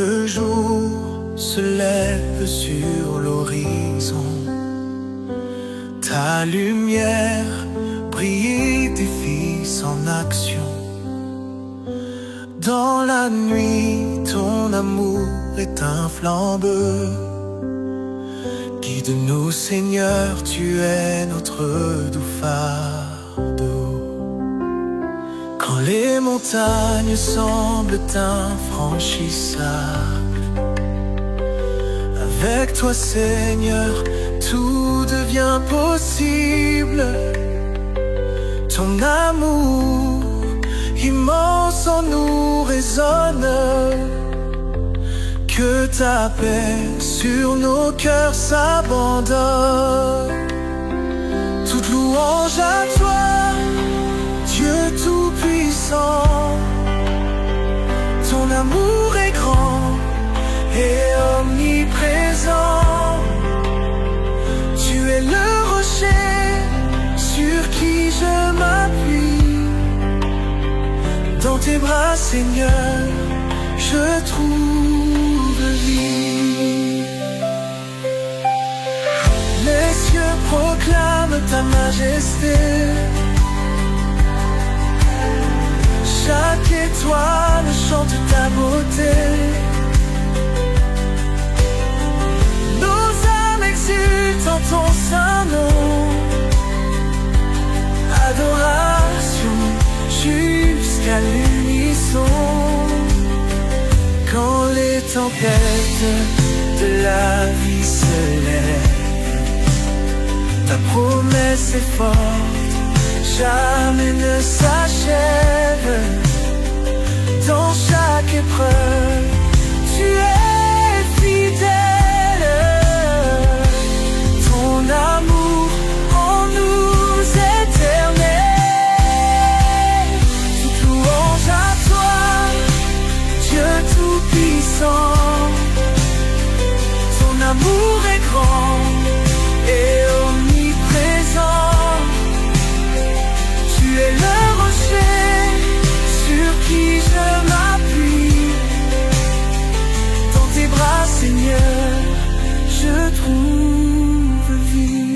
le jour se lève sur l'horizon, ta lumière brille et défie sans action. Dans la nuit, ton amour est un flambeau. Guide-nous, Seigneur, tu es notre doux fardeau. Quand les montagnes semblent infranchissables, avec toi, Seigneur, tout devient possible. Ton amour immense en nous résonne, que ta paix sur nos cœurs s'abandonne. Toute louange à toi, Dieu Tout-Puissant. Ton amour est grand et omniprésent. Tu es le rocher sur qui je m'appuie. Dans tes bras, Seigneur, je trouve vie. Les cieux proclament ta majesté. Chaque étoile chante ta beauté. Nos âmes exultent en ton saint nom. Adoration jusqu'à l'unisson. Quand les tempêtes de la vie se lèvent, ta promesse est forte, jamais ne s'achève. Dans chaque épreuve, tu es fidèle. Ton amour en nous éternel. Toute louange à toi, Dieu Tout-Puissant. Ton amour est grand et omniprésent. Tu es le rocher sur qui je m'appuie. Dans tes bras, Seigneur, je trouve vie.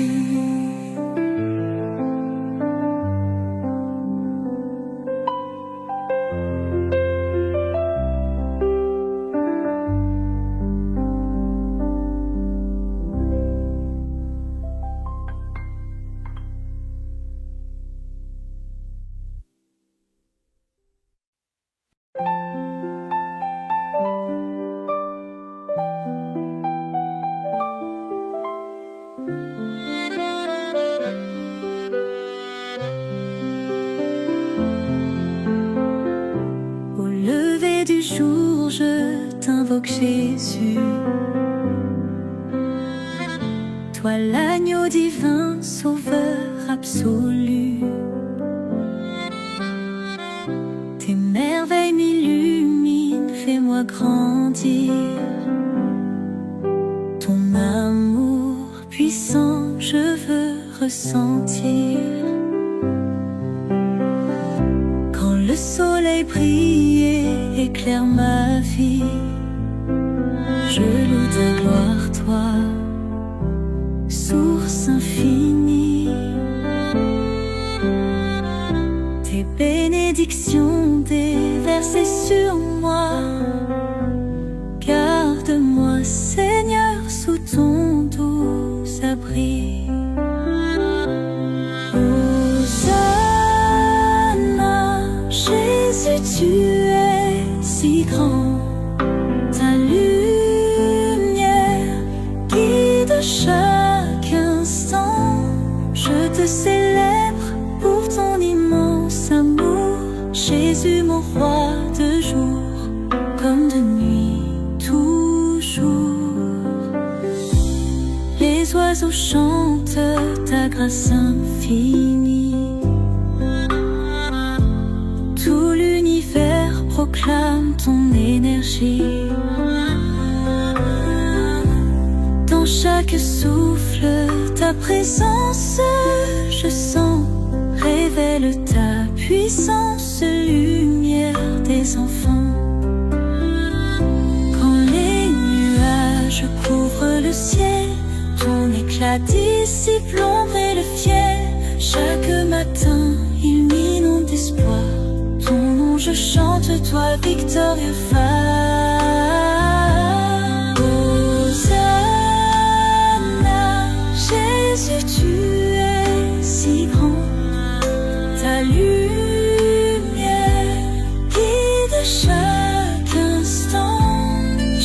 Au lever du jour, je t'invoque Jésus. Toi l'agneau divin, sauveur absolu. Tes merveilles m'illuminent, fais-moi grandir. Ton amour puissant, je veux ressentir. Quand le soleil brille et éclaire ma vie, je loue ta gloire, toi, source infinie. Tes bénédictions déversées sur moi, garde-moi, Seigneur, sous ton doux abri. Hosanna, Jésus, tu es si grand. Ta lumière guide chaque instant. Je te célèbre pour ton immense amour. Jésus, mon roi, de jour comme de nuit, toujours. Les oiseaux chantent ta grâce infinie. Tout l'univers proclame ton énergie. Dans chaque souffle, ta présence, je sens, révèle ta puissance, lumière des enfants. Quand ciel. Ton éclat dissipe l'ombre et le fiel. Chaque matin, il m'inonde d'espoir. Ton nom je chante, toi victorieux phare. Hosanna, Jésus, tu es si grand. Ta lumière guide chaque instant.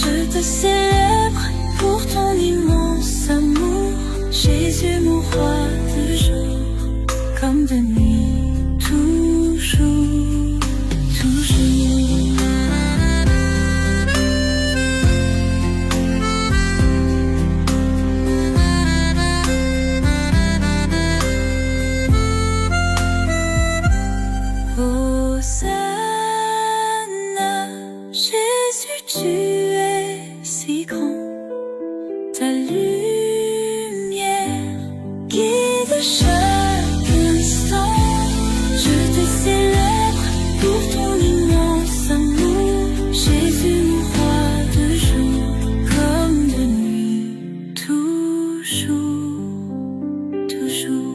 Je te célèbre pour ton immense amour. Jésus, mon roi, de jour comme de nuit, toujours, toujours. Hosanna, Jésus, tu es si grand. Ta lumière guide chaque instant. Je te célèbre pour ton immense amour. Jésus, mon roi, de jour comme de nuit, toujours, toujours.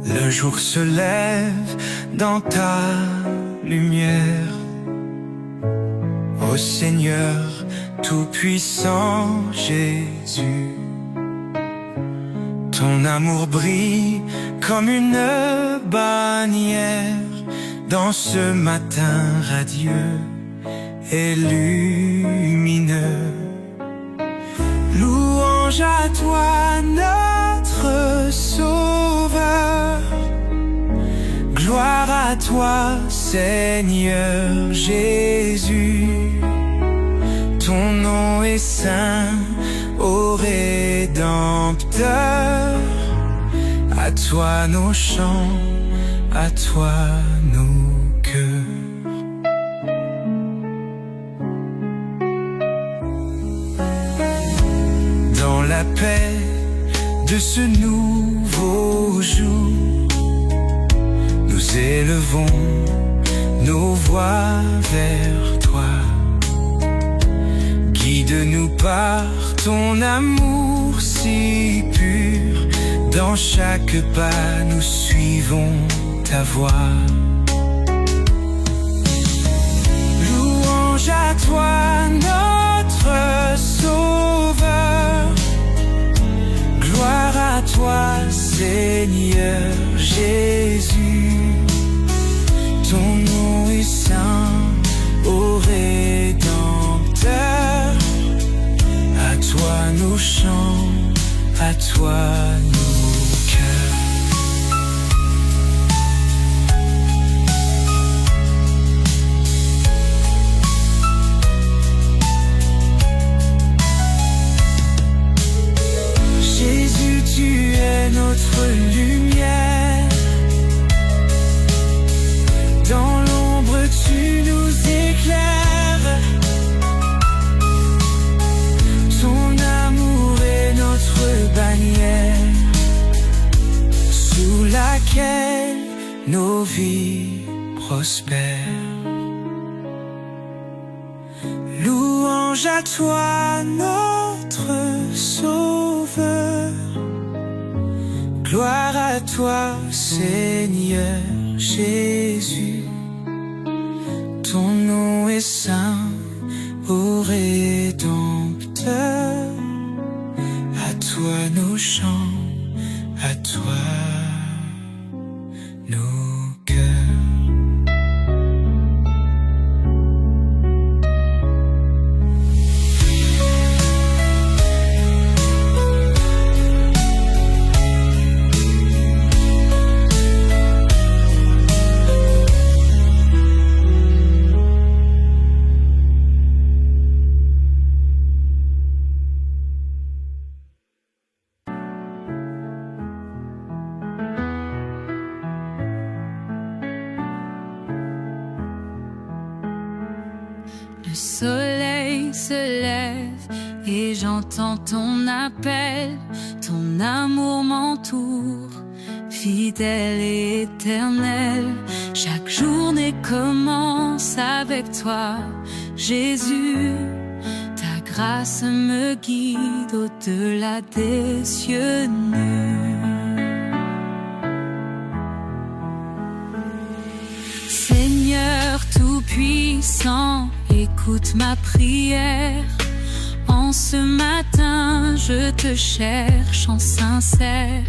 Le jour se lève dans ta lumière. Ô Seigneur tout-puissant Jésus, ton amour brille comme une bannière dans ce matin radieux et lumineux. Louange à toi notre Sauveur, gloire à toi Seigneur Jésus. Ton nom est saint, ô Rédempteur. À toi nos chants, à toi nos cœurs. Dans la paix de ce nouveau jour, nous élevons nos voix vers toi. Guide-nous par ton amour si pur. Dans chaque pas, nous suivons ta voix. Louange à toi, notre Sauveur. Gloire à toi, Seigneur Jésus. Ton nom est saint, ô Rédempteur. À toi nos chants, à toi nos cœurs. Jésus, tu es notre lumière. Dans l'ombre, tu nous éclaires. Ton amour est notre bannière, sous laquelle nos vies prospèrent. Louange à toi, notre Sauveur. Gloire à toi, Seigneur Jésus. Ton nom est saint, ô Rédempteur. À toi nos chants, à toi nos cœurs. Le soleil se lève et j'entends ton appel. Ton amour m'entoure, fidèle et éternel. Chaque journée commence avec toi, Jésus. Ta grâce me guide au-delà des cieux nus. Seigneur tout-puissant, écoute ma prière. En ce matin, je te cherche en sincère.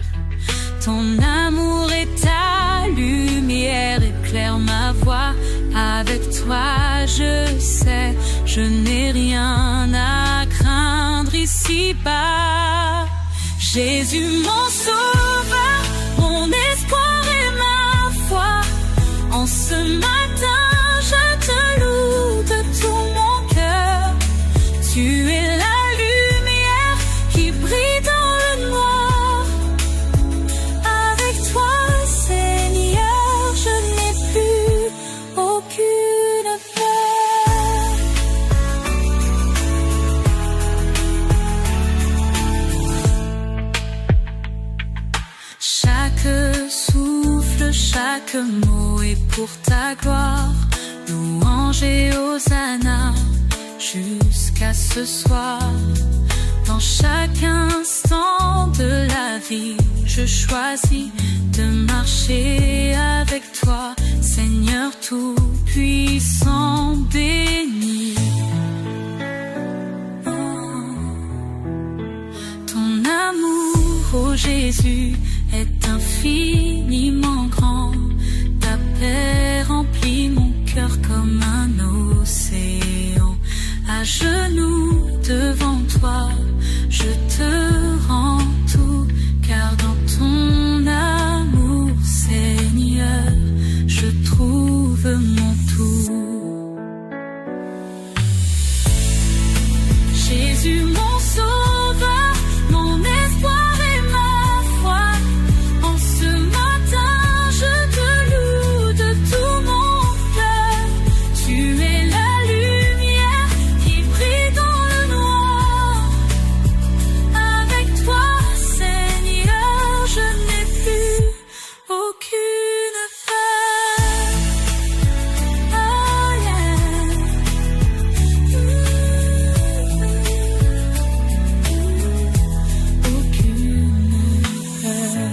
Ton amour est ta lumière, éclaire ma voie. Avec toi, je sais, je n'ai rien à craindre ici-bas. Jésus, mon sauveur, mon espoir et ma foi. En ce matin, je te loue de tout mon cœur. Tu es la lumière qui brille dans le noir. Avec toi, Seigneur, je n'ai plus aucune peur. Chaque souffle, chaque mot est pour ta gloire. Louange et hosanna jusqu'à ce soir. Dans chaque instant de la vie, je choisis de marcher avec toi, Seigneur tout-puissant, béni. Ton amour, ô Jésus, est infiniment grand. Ta paix remplit mon cœur comme un océan. À genoux devant toi, je te rends tout, car dans ton amour, Seigneur, je trouve mon tout. Jésus, mon sauveur, mon espoir et ma foi. En ce matin, je te loue de tout mon cœur. Tu es la lumière qui brille dans le noir. Avec toi, Seigneur, je n'ai plus aucune peur. Oh yeah. Aucune peur.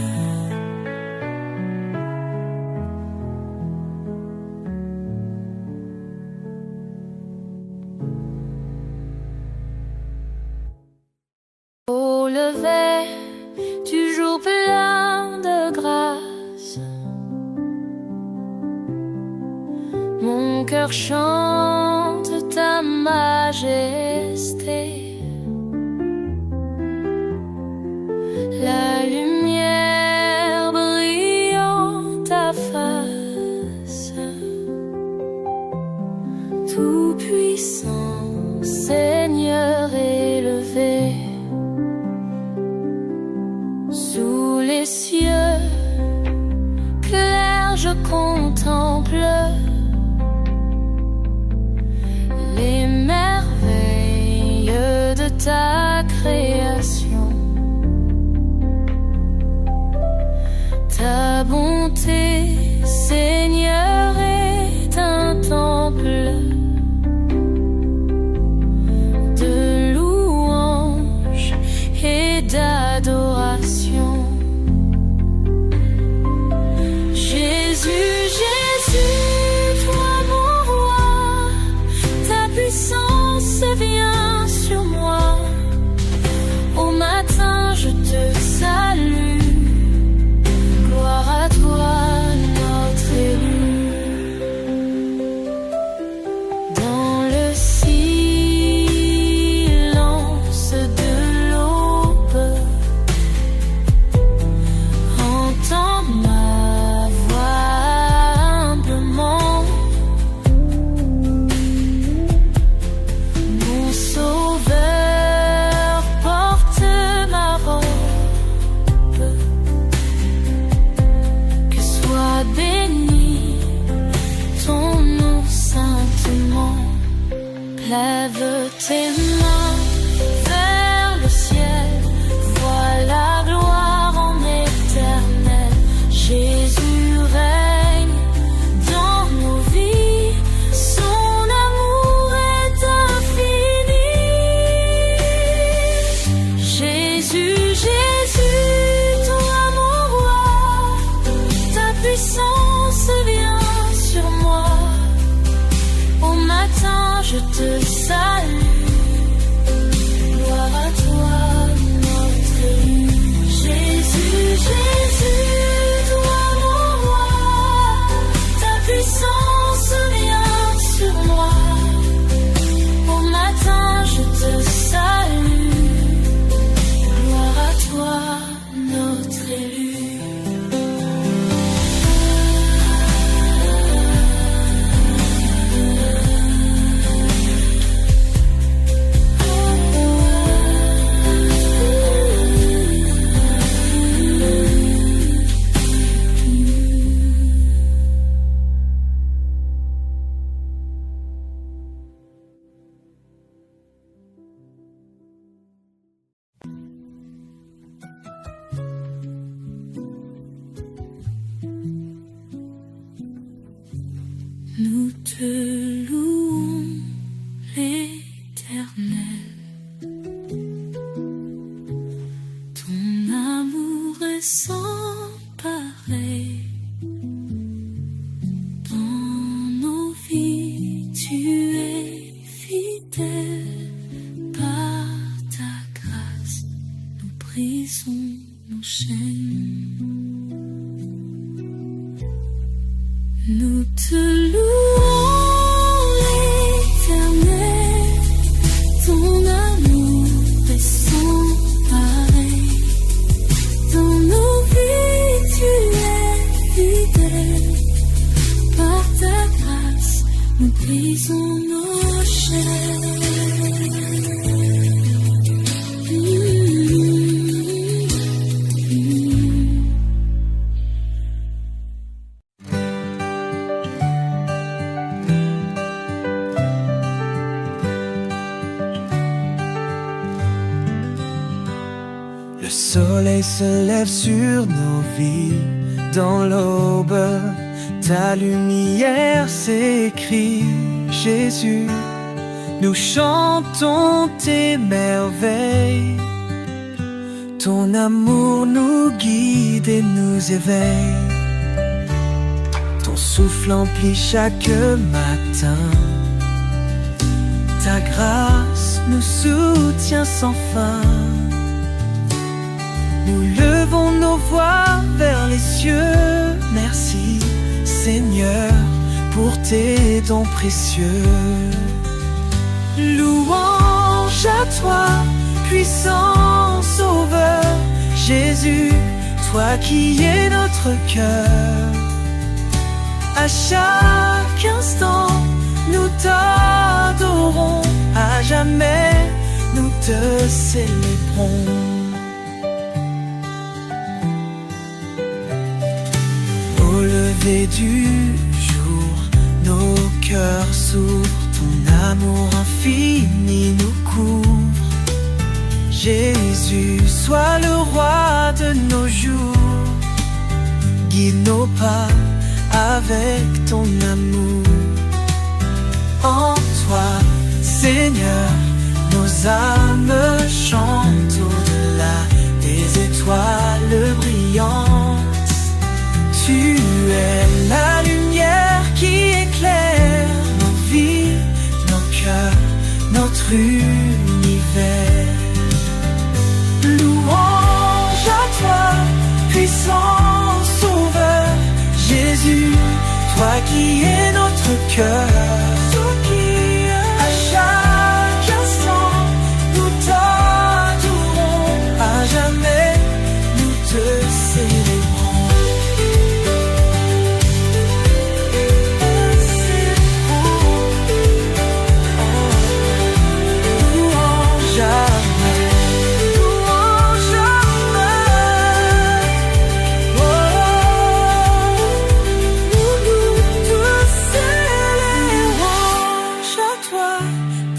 Au lever du jour plein de grâce, mon cœur chante ta majesté. La lumière brille en ta face. Tout-puissant, Seigneur élevé. Sous les cieux clairs, je contemple les merveilles de ta création. Ta bonté, Seigneur, est un temple de louange et d'adoration. Jésus, Jésus, toi mon roi, ta puissance vient sur moi. Au matin, je te salue. Gloire à toi, notre élu. Dans le silence de l'aube, entends ma voix humblement. Mon Lève tes mains vers le ciel, vois la gloire en éternel. Jésus règne dans nos vies, son amour est infini. Jésus, Jésus, ton amour roi, ta puissance vient sur moi. Au matin, je te salue, gloire à toi, notre élu. Jésus, Jésus, toi mon roi, ta puissance vient sur moi. Au matin, je te salue, gloire à toi, notre élu. Nous te louons, l'Éternel. Ton amour est sans pareil. Dans nos vies, tu es fidèle. Par ta grâce, nous brisons nos chaînes. Nous te louons, l'Éternel, ton amour est sans pareil. Dans nos vies, tu es fidèle. Par ta grâce, nous brisons nos chaînes. Le soleil se lève sur nos vies, dans l'aube, ta lumière s'écrit. Jésus, nous chantons tes merveilles, ton amour nous guide et nous éveille. Ton souffle emplit chaque matin, ta grâce nous soutient sans fin. Nous levons nos voix vers les cieux. Merci Seigneur pour tes dons précieux. Louange à toi, puissant Sauveur. Jésus, toi qui es notre cœur. À chaque instant, nous t'adorons. À jamais, nous te célébrons. Au lever du jour, nos cœurs s'ouvrent, ton amour infini nous couvre. Jésus, sois le roi de nos jours, guide nos pas avec ton amour. En toi, Seigneur, nos âmes chantent au-delà des étoiles brillantes. Tu es la lumière qui éclaire nos vies, nos cœurs, notre univers. Louange à toi, puissant Sauveur. Jésus, toi qui es notre cœur. À chaque instant, nous t'adorons. À jamais, nous te célébrons.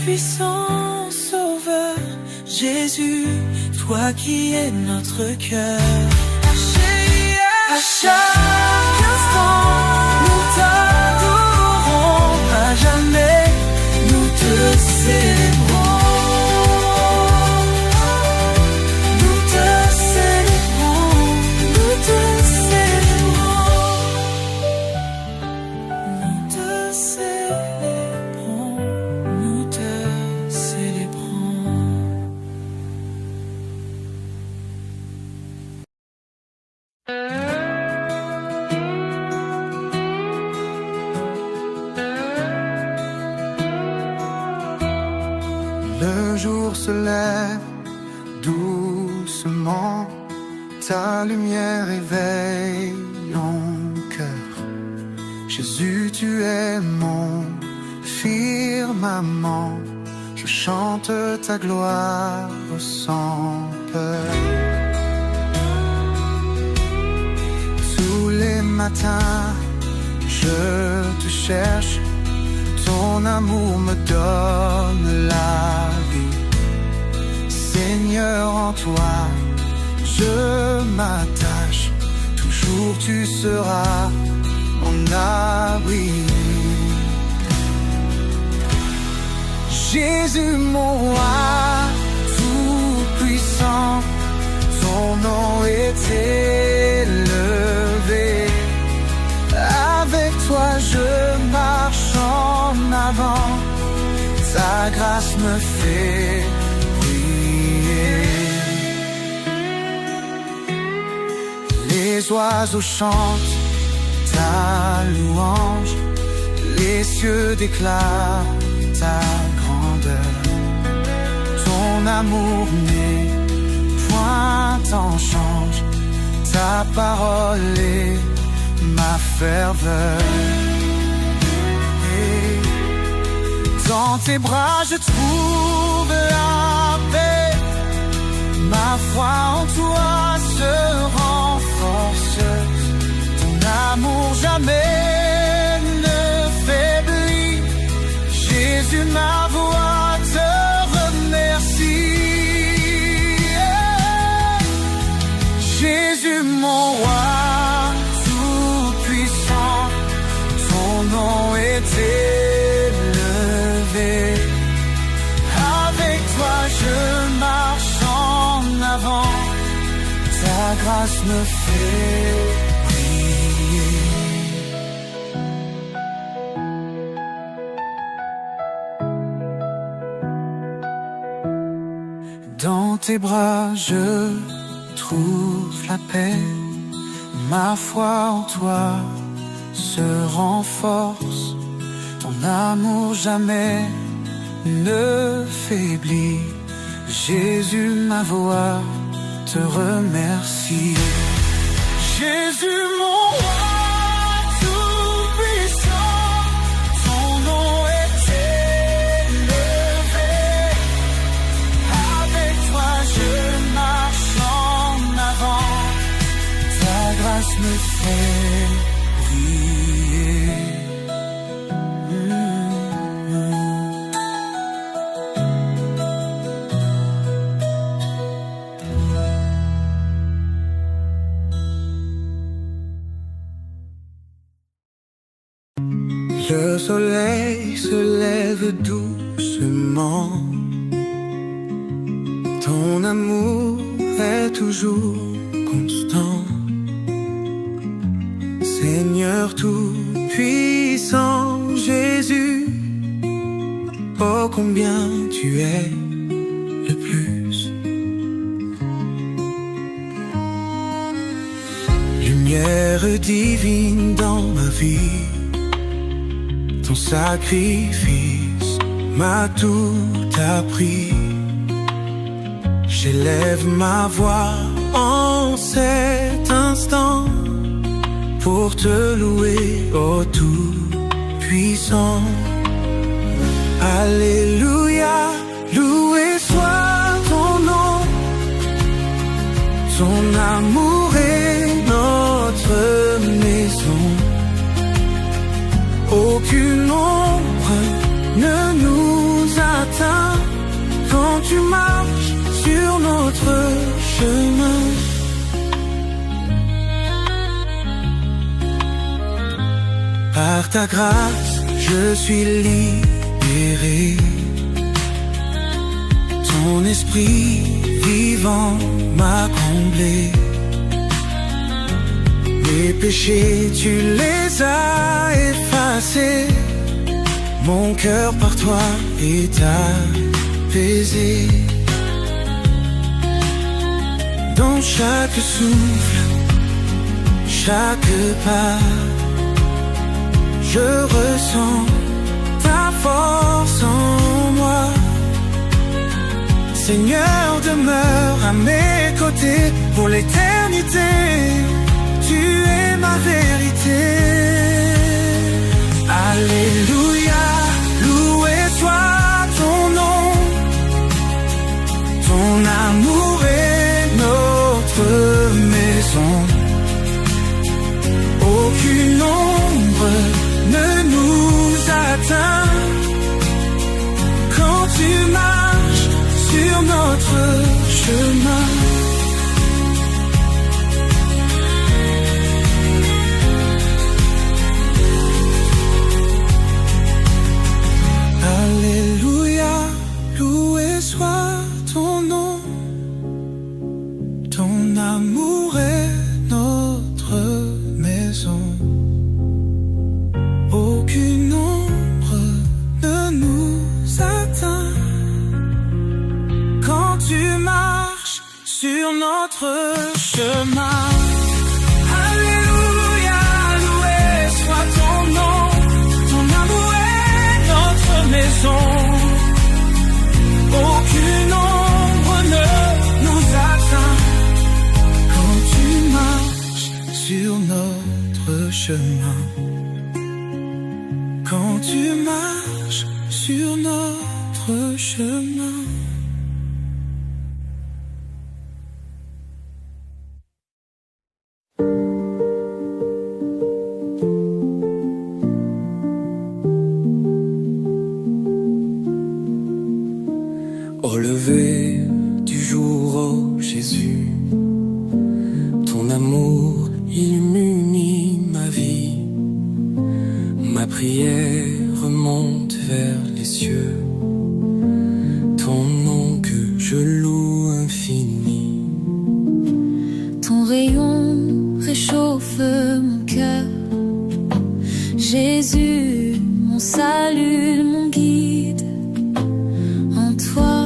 puissant Sauveur, Jésus, toi qui es notre cœur. À chaque instant, nous t'adorons, à jamais nous te célébrons. Nous te célébrons, nous te célébrons. Nous te célébrons, nous te célébrons. Le jour se lève doucement, ta lumière éveille mon cœur. Jésus, tu es mon firmament, je chante ta gloire sans peur. Tous les matins, je te cherche, ton amour me donne la vie. Seigneur, en toi, je m'attache. Toujours tu seras mon abri. Jésus, mon roi tout-puissant, ton nom est élevé. Avec toi je marche en avant, ta grâce me fait briller. Les oiseaux chantent ta louange, les cieux déclarent ta grandeur. Ton amour n'est point en change, ta parole est ma ferveur. Et dans tes bras je trouve la paix, ma foi en toi se renforce. Ton amour jamais ne faiblit. Jésus, ma voix te remercie. Jésus, mon roi tout-puissant, ton nom est élevé. Avec toi je marche en avant, ta grâce me fait briller. Dans tes bras je trouve la paix, ma foi en toi se renforce. Ton amour jamais ne faiblit. Jésus, ma voix te remercie. Jésus, mon roi tout-puissant, ton nom est élevé. Avec toi je marche en avant, ta grâce me fait briller. Le soleil se lève doucement, ton amour est toujours constant. Seigneur tout-puissant, Jésus, oh combien tu es le plus. Lumière divine dans ma vie, ton sacrifice m'a tout appris. J'élève ma voix en cet instant pour te louer, ô tout-puissant. Alléluia, loué soit ton nom. Ton amour est notre maison. Aucune ombre ne nous atteint. chemin. Par ta grâce, je suis libéré. Ton esprit vivant m'a comblé. Mes péchés, tu les as effacés. Mon cœur par toi est apaisé. Dans chaque souffle, chaque pas, je ressens ta force en moi. Seigneur, demeure à mes côtés pour l'éternité. Tu es ma vérité. Alléluia, loué soit ton nom. Ton amour est notre maison. Aucune ombre ne nous atteint quand tu marches sur notre chemin. Alléluia, loué soit ton nom. Ton amour est notre maison. Aucune ombre ne nous atteint quand tu marches sur notre chemin. Alléluia, loué soit ton nom. Ton amour est notre maison. Aucune ombre ne nous atteint quand tu marches sur notre chemin. Quand tu marches sur notre chemin. Au lever du jour, oh Jésus, ton amour illumine ma vie. Ma prière remonte vers les cieux, ton nom que je loue infini. Ton rayon réchauffe mon cœur. Jésus, mon salut, mon guide. En toi,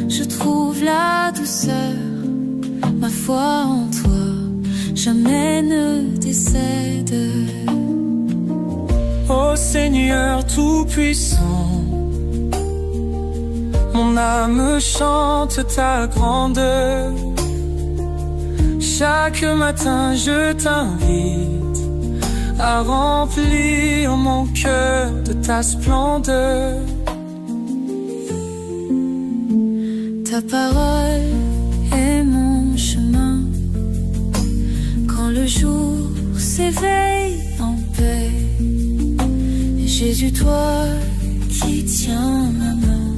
je trouve la douceur. Ma foi en toi, jamais ne décède. Ô Seigneur tout-puissant, mon âme chante ta grandeur. Chaque matin je t'invite à remplir mon cœur de ta splendeur. Ta parole est mon chemin. Quand le jour s'éveille en paix, Jésus, toi qui tiens ma main,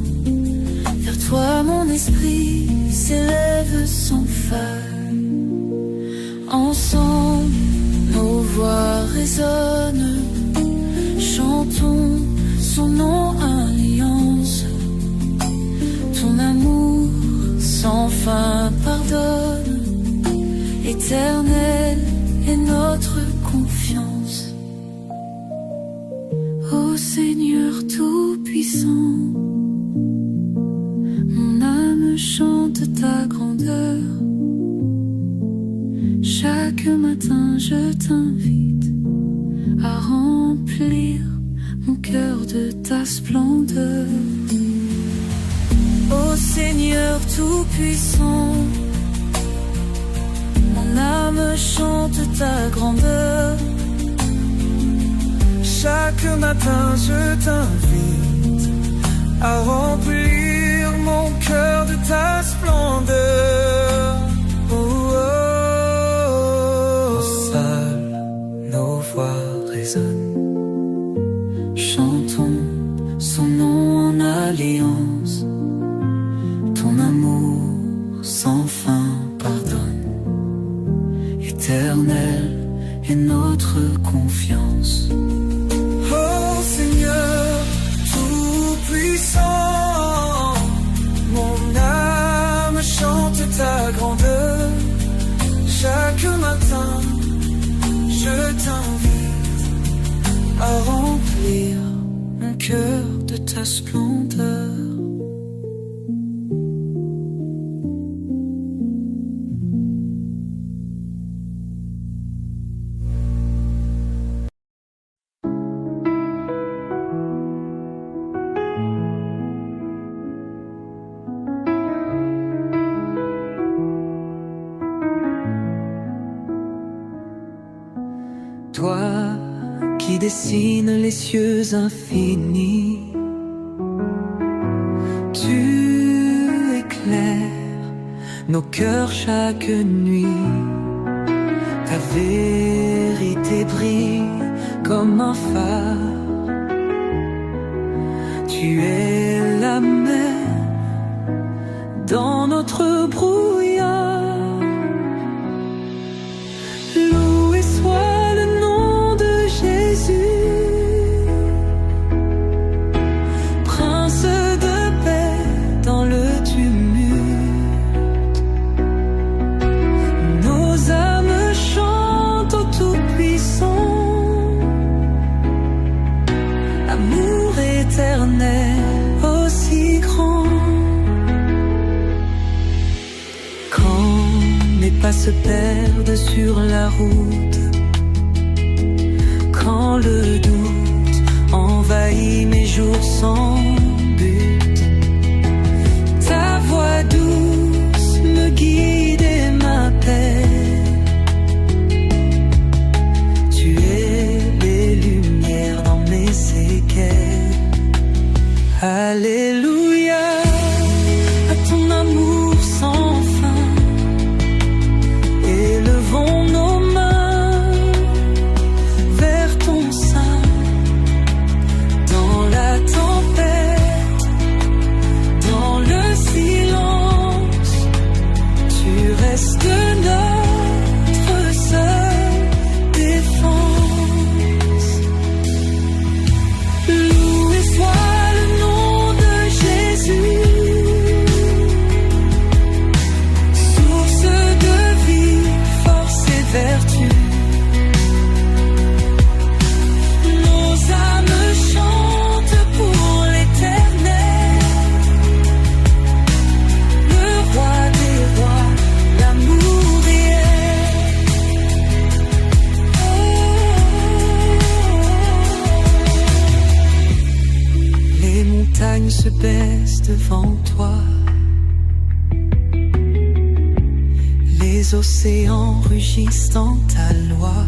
vers toi mon esprit s'élève sans faille. Ensemble, nos voix résonnent, chantons son nom alliance. Ton amour sans fin pardonne, éternel est notre confiance. Ô Seigneur tout-puissant, mon âme chante ta grandeur. Chaque matin je t'invite à remplir mon cœur de ta splendeur. Ô Seigneur tout-puissant, mon âme chante ta grandeur. Chaque matin je t'invite à remplir mon cœur de ta splendeur. Oh, oh, oh. Seules nos voix résonnent, Chantons son nom en alliance. Ton amour sans fin pardonne, l'Éternel est notre confiance. Oh Seigneur, tout-puissant, mon âme chante ta grandeur. Chaque matin, je t'invite à remplir mon cœur de ta splendeur. Toi qui dessines les cieux infinis, tu éclaires nos cœurs chaque nuit. Ta vérité brille comme un phare. Tu es la mer dans notre brouillard. Loué soit le nom de Jésus, Prince de paix dans le tumulte. Nos âmes chantent au Tout-Puissant, amour éternel aussi grand. Quand mes pas se perdent sur la route, quand le doute envahit mes jours sans but, ta voix douce me guide et m'appelle. Tu es les lumières dans mes séquelles. Alléluia à ton amour sans fin. Élevons nos mains vers ton sein. Dans la tempête, dans le silence, tu restes notre seule défense. Loué soit le nom de Jésus, source de vie, force et vertu. Nos âmes chantent pour l'Éternel, le roi des rois, l'amour réel. Les montagnes se baissent devant toi, les océans rugissent dans ta loi.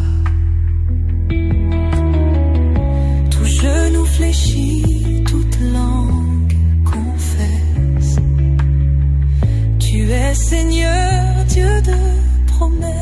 Tout genou fléchit, toute langue confesse. Tu es Seigneur, Dieu de promesses.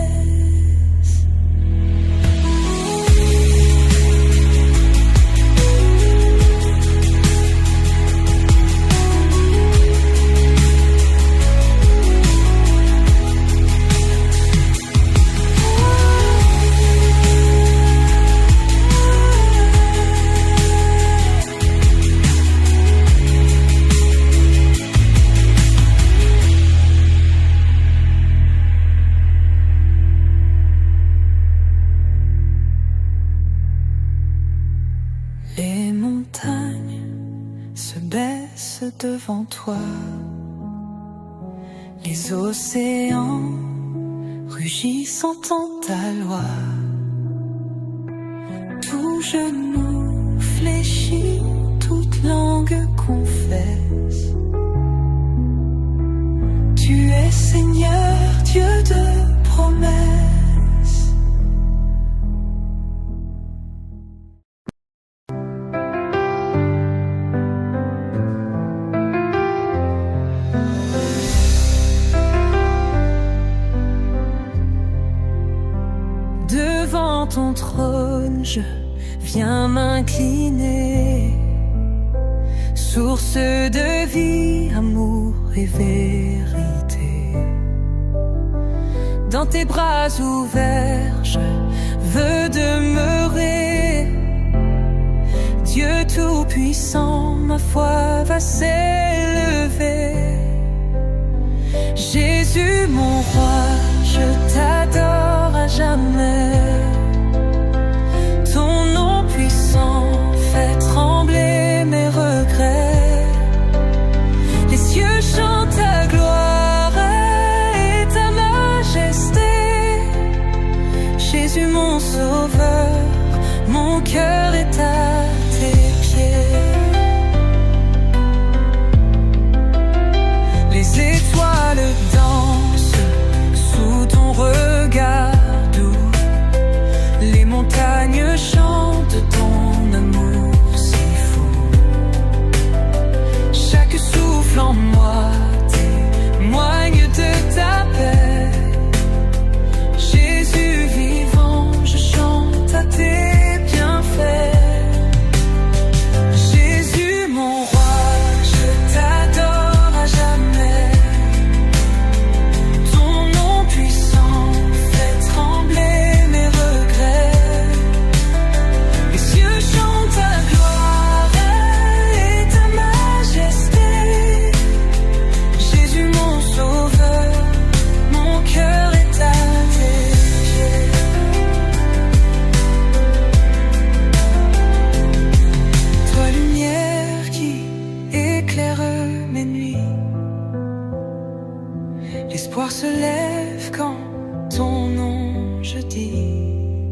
Les montagnes se baissent devant toi, les océans rugissent en ta loi. Tout genou fléchit, toute langue confesse. Tu es Seigneur, Dieu de promesses. Devant ton trône, je viens m'incliner. Source de vie, amour et vérité. Dans dans tes bras ouverts, je veux demeurer. Dieu Tout-Puissant, ma foi va s'élever. Jésus mon roi, je t'adore à jamais. Ton nom puissant fait trembler mes regrets. Les cieux chantent ta gloire et ta majesté. Jésus mon sauveur, mon cœur est à tes pieds. Les étoiles dansent sous ton regard doux. Les montagnes chantent ton amour si fou. Chaque souffle en moi témoigne de ta paix. Jésus vivant, je chante à tes bienfaits. Jésus mon roi, je t'adore à jamais. Ton nom puissant fait trembler mes regrets. Les cieux chantent ta gloire et ta majesté. Jésus mon sauveur, mon cœur est à tes pieds. Toi lumière qui éclaire mes nuits, l'espoir se lève quand ton nom je dis.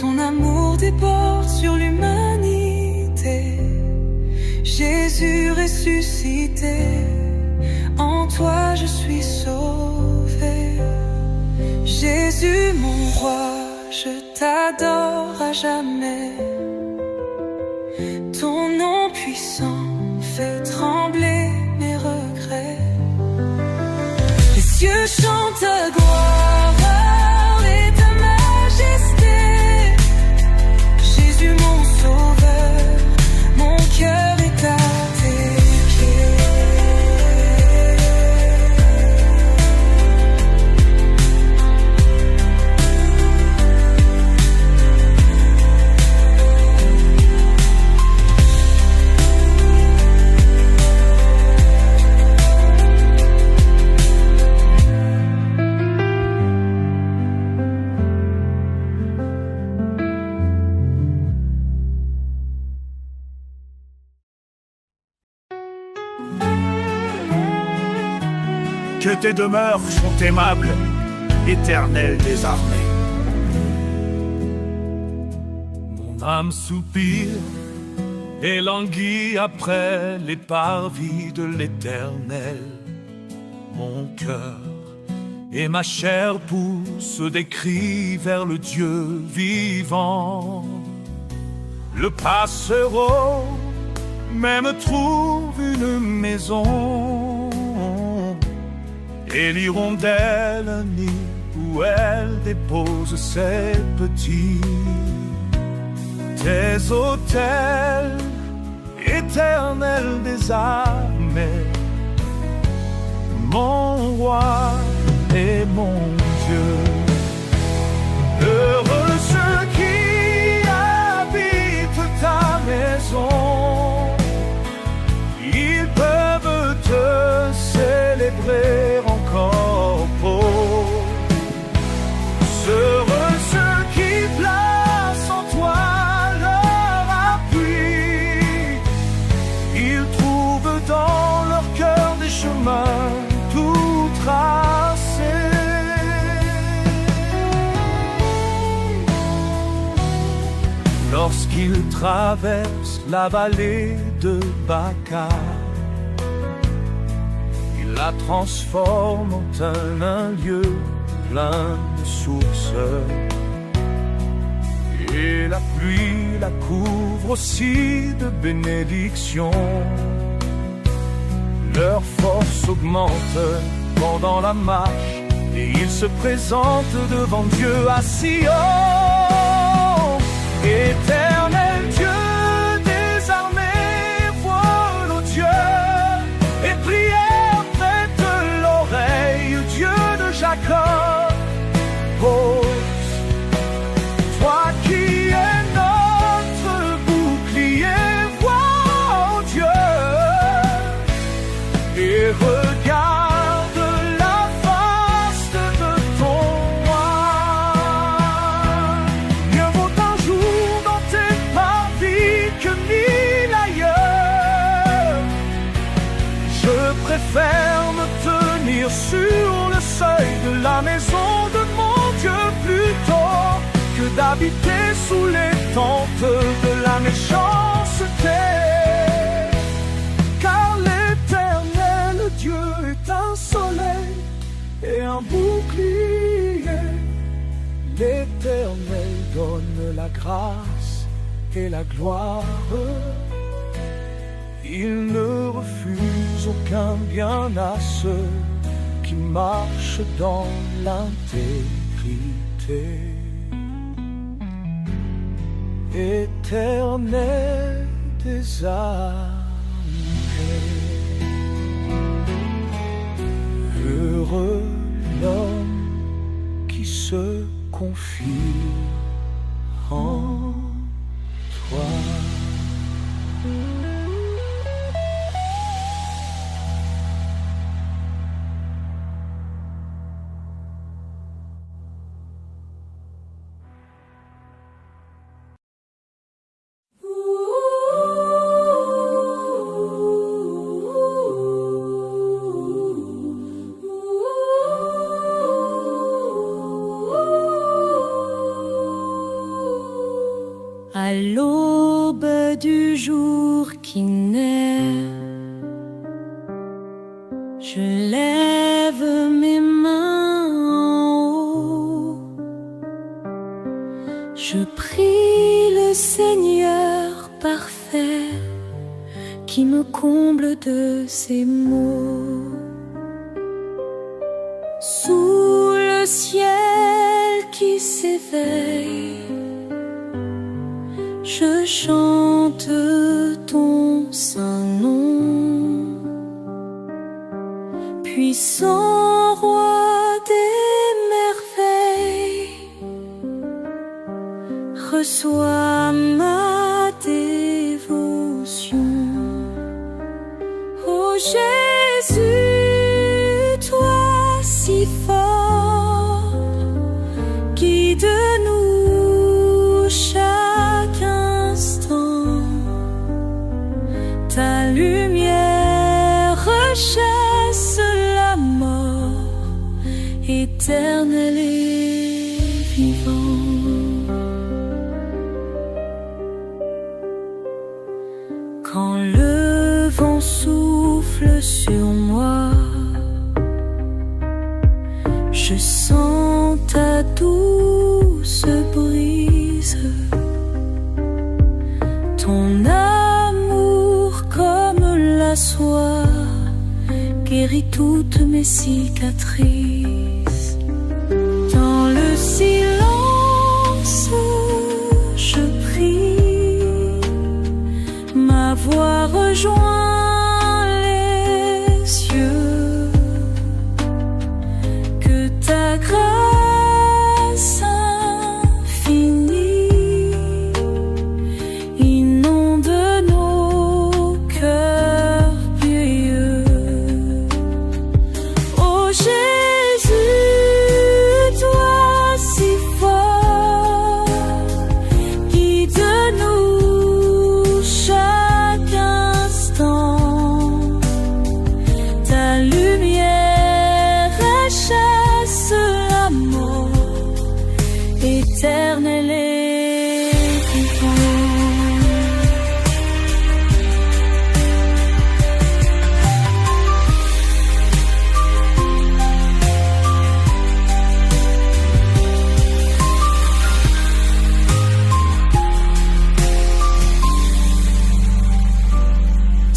Ton amour déborde sur l'humanité. Jésus ressuscité, en toi je suis sauvé. Jésus mon roi, je t'adore à jamais. Ton nom puissant fait trembler mes regrets. Les cieux chantent ta gloire et ta majesté. Jésus mon sauveur, mon cœur est à tes pieds. Que tes demeures sont aimables, Éternel des armées. Mon âme soupire et languit après les parvis de l'Éternel. Mon cœur et ma chair poussent des cris vers le Dieu vivant. Le passereau même trouve une maison, et l'hirondelle un nid où elle dépose ses petits. Tes autels, Éternel des armées, mon roi et mon Dieu. Heureux ceux qui habitent ta maison, ils peuvent te célébrer encore beau. Heureux ceux qui placent en toi leur appui, ils trouvent dans leur cœur des chemins tout tracés. Lorsqu'ils traversent la vallée de Baca, ils la transforment en un lieu plein de sources, et la pluie la couvre aussi de bénédictions. Leur force augmente pendant la marche, et ils se présentent devant Dieu à Sion. Éternel Dieu des armées, vois nos dieux, et prière prête l'oreille, Dieu de Jacob. et regarde la face de ton roi. Mieux vaut un jour dans tes parvis que mille ailleurs. Je préfère me tenir sur le seuil de la maison de mon Dieu plutôt que d'habiter sous les tentes de la méchanceté. Car l'Éternel Dieu est un soleil et un bouclier. L'Éternel donne la grâce et la gloire. Il ne refuse aucun bien à ceux qui marchent dans l'intégrité. Éternel des armées, heureux l'homme qui se confie en toi. À l'aube du jour qui naît, je lève mes mains en haut. Je prie le Seigneur parfait qui me comble de ses mots. Sous le ciel qui s'éveille, je chante ton saint nom. Puissant roi des merveilles, reçois ma dévotion. Ô Jésus, toi si fort, guide-nous chaque instant. Ta lumière chasse la mort, éternel et vivant. Quand le vent souffle sur moi, je sens ta douce brise. Ton amour comme la soie guérit toutes mes cicatrices. Dans le silence, je prie, ma voix rejoint les cieux. Que ta grâce infinie inonde nos cœurs pieux. Ô Jésus, toi si fort, guide-nous chaque instant. Ta lumière chasse la mort, éternel et vivant.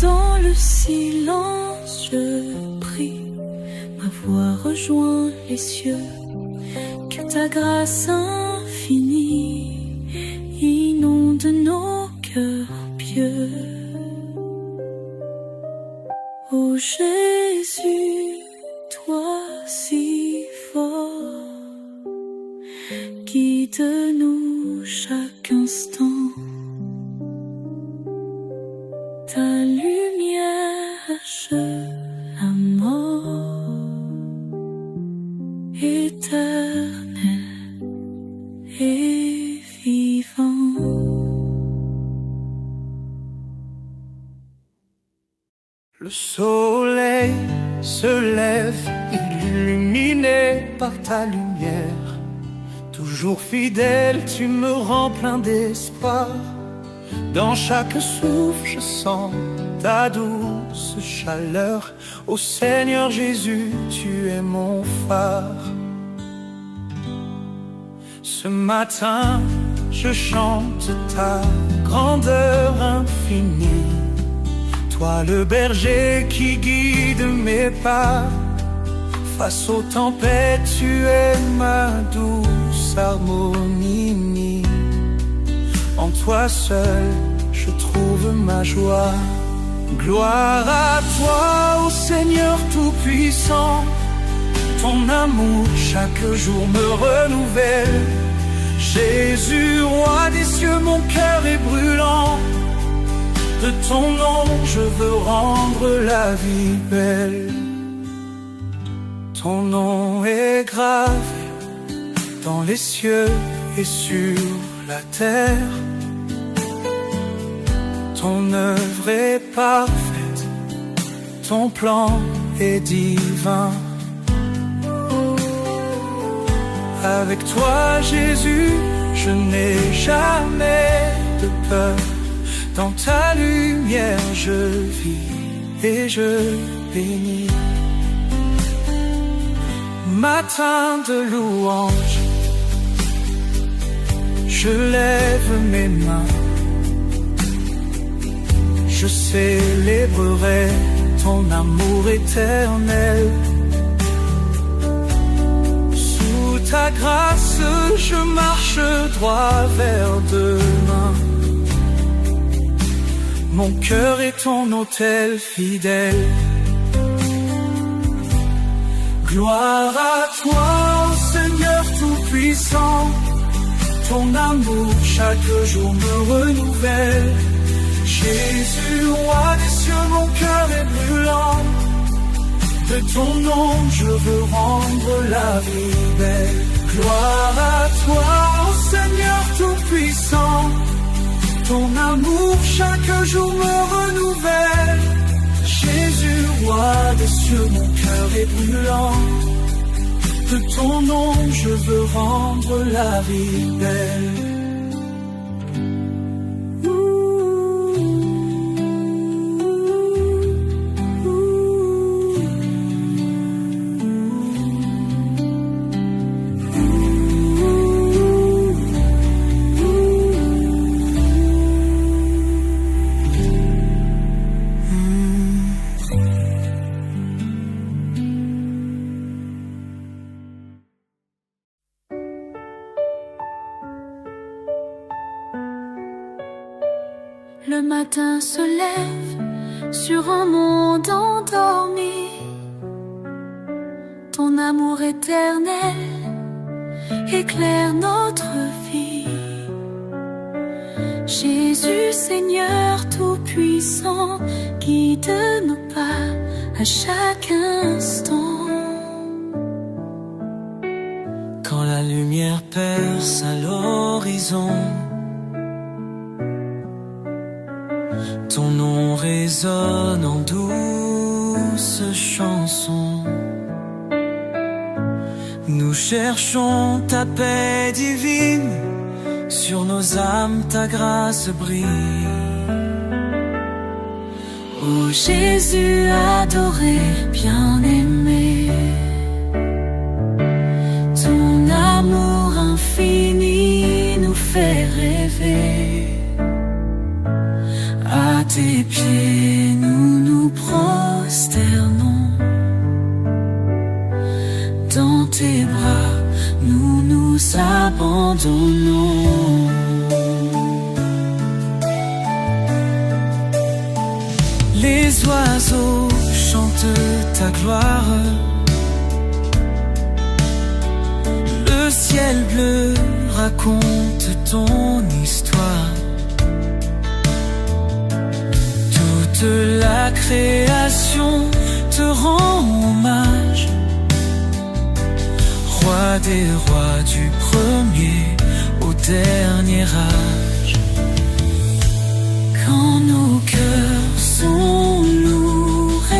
Dans le silence, je prie, ma voix rejoint les cieux. Que ta grâce infinie inonde nos cœurs pieux. Ô Jésus, toi si fort, guide-nous chaque instant. Ta lumière, la soleil se lève, illuminé par ta lumière. Toujours fidèle, tu me rends plein d'espoir. Dans chaque souffle, je sens ta douce chaleur. Ô Seigneur Jésus, tu es mon phare. Ce matin, je chante ta grandeur infinie. Toi le berger qui guide mes pas. Face aux tempêtes, tu es ma douce harmonie. En toi seul, je trouve ma joie. Gloire à toi, ô Seigneur Tout-Puissant. Ton amour chaque jour me renouvelle. Jésus, roi des cieux, mon cœur est brûlant. De ton nom, je veux rendre la vie belle. Ton nom est gravé dans les cieux et sur la terre. Ton œuvre est parfaite, ton plan est divin. Avec toi, Jésus, je n'ai jamais de peur. Dans ta lumière, je vis et je bénis. Matin de louange, je lève mes mains. Je célébrerai ton amour éternel. Sous ta grâce, je marche droit vers demain. Mon cœur est ton autel fidèle. Gloire à toi, Seigneur Tout-Puissant. Ton amour chaque jour me renouvelle. Jésus, roi des cieux, mon cœur est brûlant. De ton nom, je veux rendre la vie belle. Gloire à toi, Seigneur Tout-Puissant. Ton amour chaque jour me renouvelle. Jésus, roi des cieux, mon cœur est brûlant. De ton nom, je veux rendre la vie belle. Le matin se lève sur un monde endormi. Ton amour éternel éclaire notre vie. Jésus, Seigneur Tout-Puissant, guide nos pas à chaque instant. Quand la lumière perce à l'horizon, ton nom résonne en douce chanson. Nous cherchons ta paix divine, sur nos âmes ta grâce brille. Ô Jésus adoré, bien-aimé, ton amour infini nous fait rêver. À tes pieds nous nous prosternons. Dans tes bras nous nous abandonnons. Les oiseaux chantent ta gloire. Le ciel bleu raconte ton histoire. Toute la création te rend hommage. Roi des rois, du premier au dernier âge. Quand nos cœurs sont lourds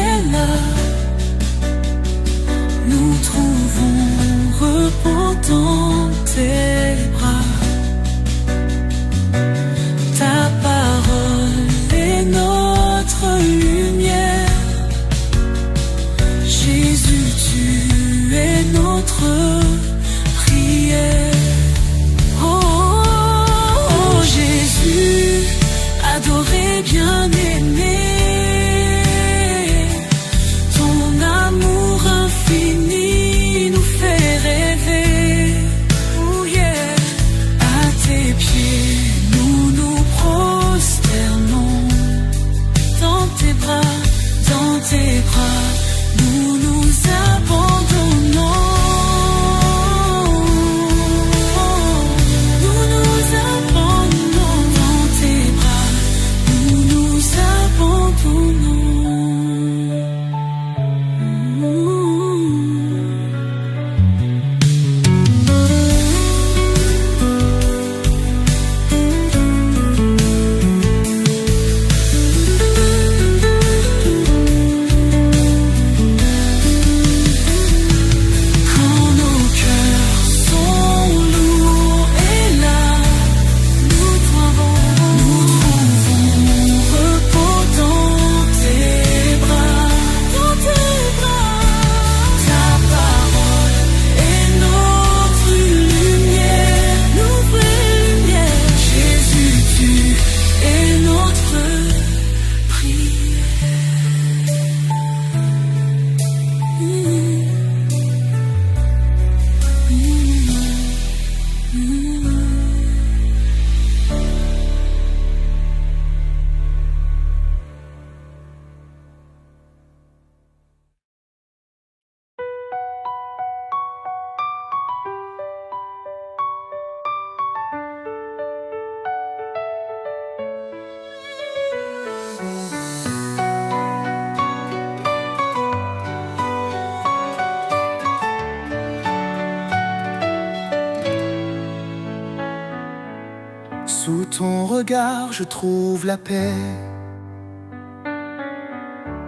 ton regard je trouve la paix,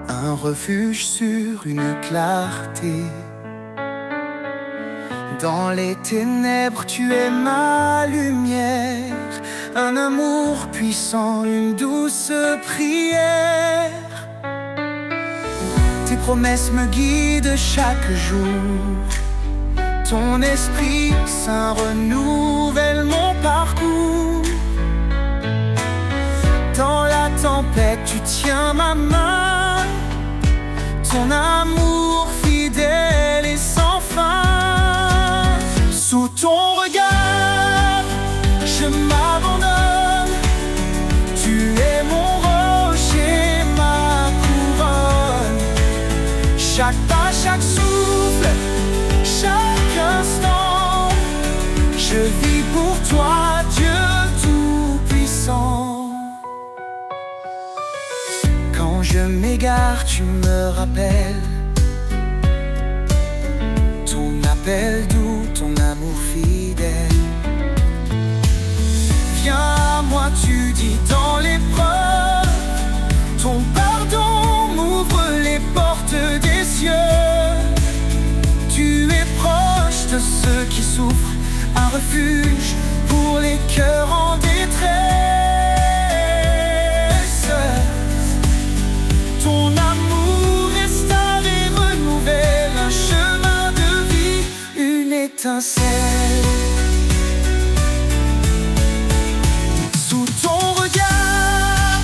un refuge sur une clarté. Dans les ténèbres tu es ma lumière, un amour puissant, une douce prière. Tes promesses me guident chaque jour, ton esprit saint renouvelle mon parcours. Dans la tempête tu tiens ma main, ton amour fidèle et sans fin. Sous ton regard je m'abandonne, tu es mon rocher, ma couronne. Chaque pas, chaque souffle, chaque instant, je vis pour toi, Dieu Tout-Puissant. Quand je m'égare, tu me rappelles ton appel doux, ton amour fidèle. Viens à moi, tu dis dans l'épreuve, ton pardon m'ouvre les portes des cieux. Tu es proche de ceux qui souffrent, un refuge pour les cœurs en détresse. Ton amour restaure et renouvelle un chemin de vie, une étincelle. Sous ton regard,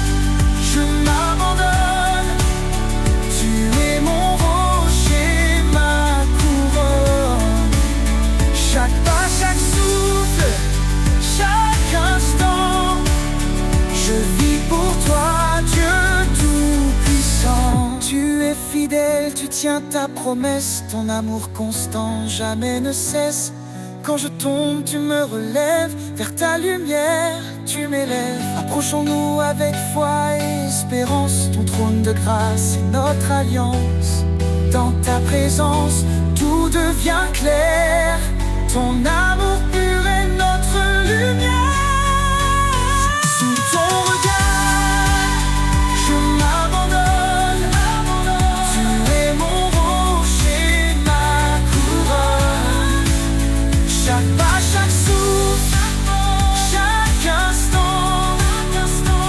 je m'abandonne, tu es mon rocher, ma couronne. Chaque pas, chaque souffle, chaque instant, je vis pour toi, Dieu Tout-Puissant. Tu es fidèle, tu tiens ta promesse, ton amour constant jamais ne cesse. Quand je tombe, tu me relèves, vers ta lumière, tu m'élèves. Approchons-nous avec foi et espérance, ton trône de grâce est notre alliance. Dans ta présence, tout devient clair, ton amour pur est notre lumière. Sous ton regard, je m'abandonne, tu es mon rocher, ma couronne. Chaque pas, chaque souffle, chaque instant,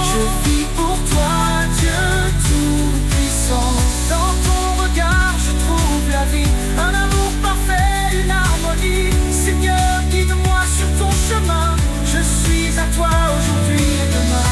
je vis pour toi, Dieu Tout-Puissant. Dans ton regard, je trouve la vie, un amour parfait, une harmonie. Seigneur, guide-moi sur ton chemin, je suis à toi aujourd'hui et demain.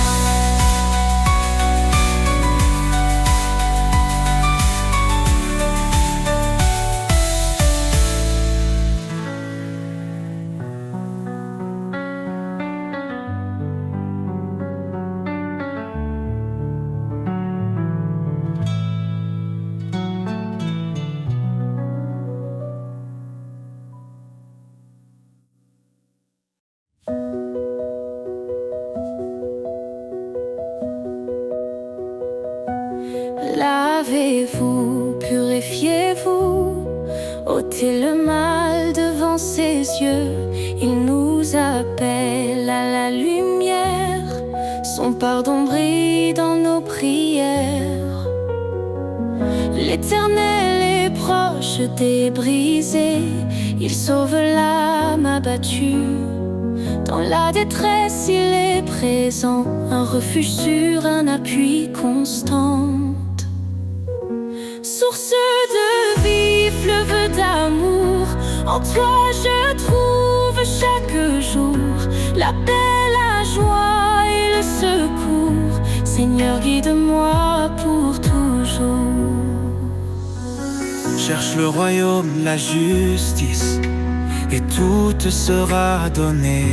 Lavez-vous, purifiez-vous, ôtez le mal devant ses yeux. Il nous appelle à la lumière, son pardon brille dans nos prières. L'Éternel est proche des brisés, il sauve l'âme abattue. Dans la détresse, il est présent, un refuge sûr, un appui constant. Source de vie, fleuve d'amour, en toi je trouve chaque jour la paix, la joie et le secours. Seigneur, guide-moi pour toujours. Cherche le royaume, la justice, et tout te sera donné.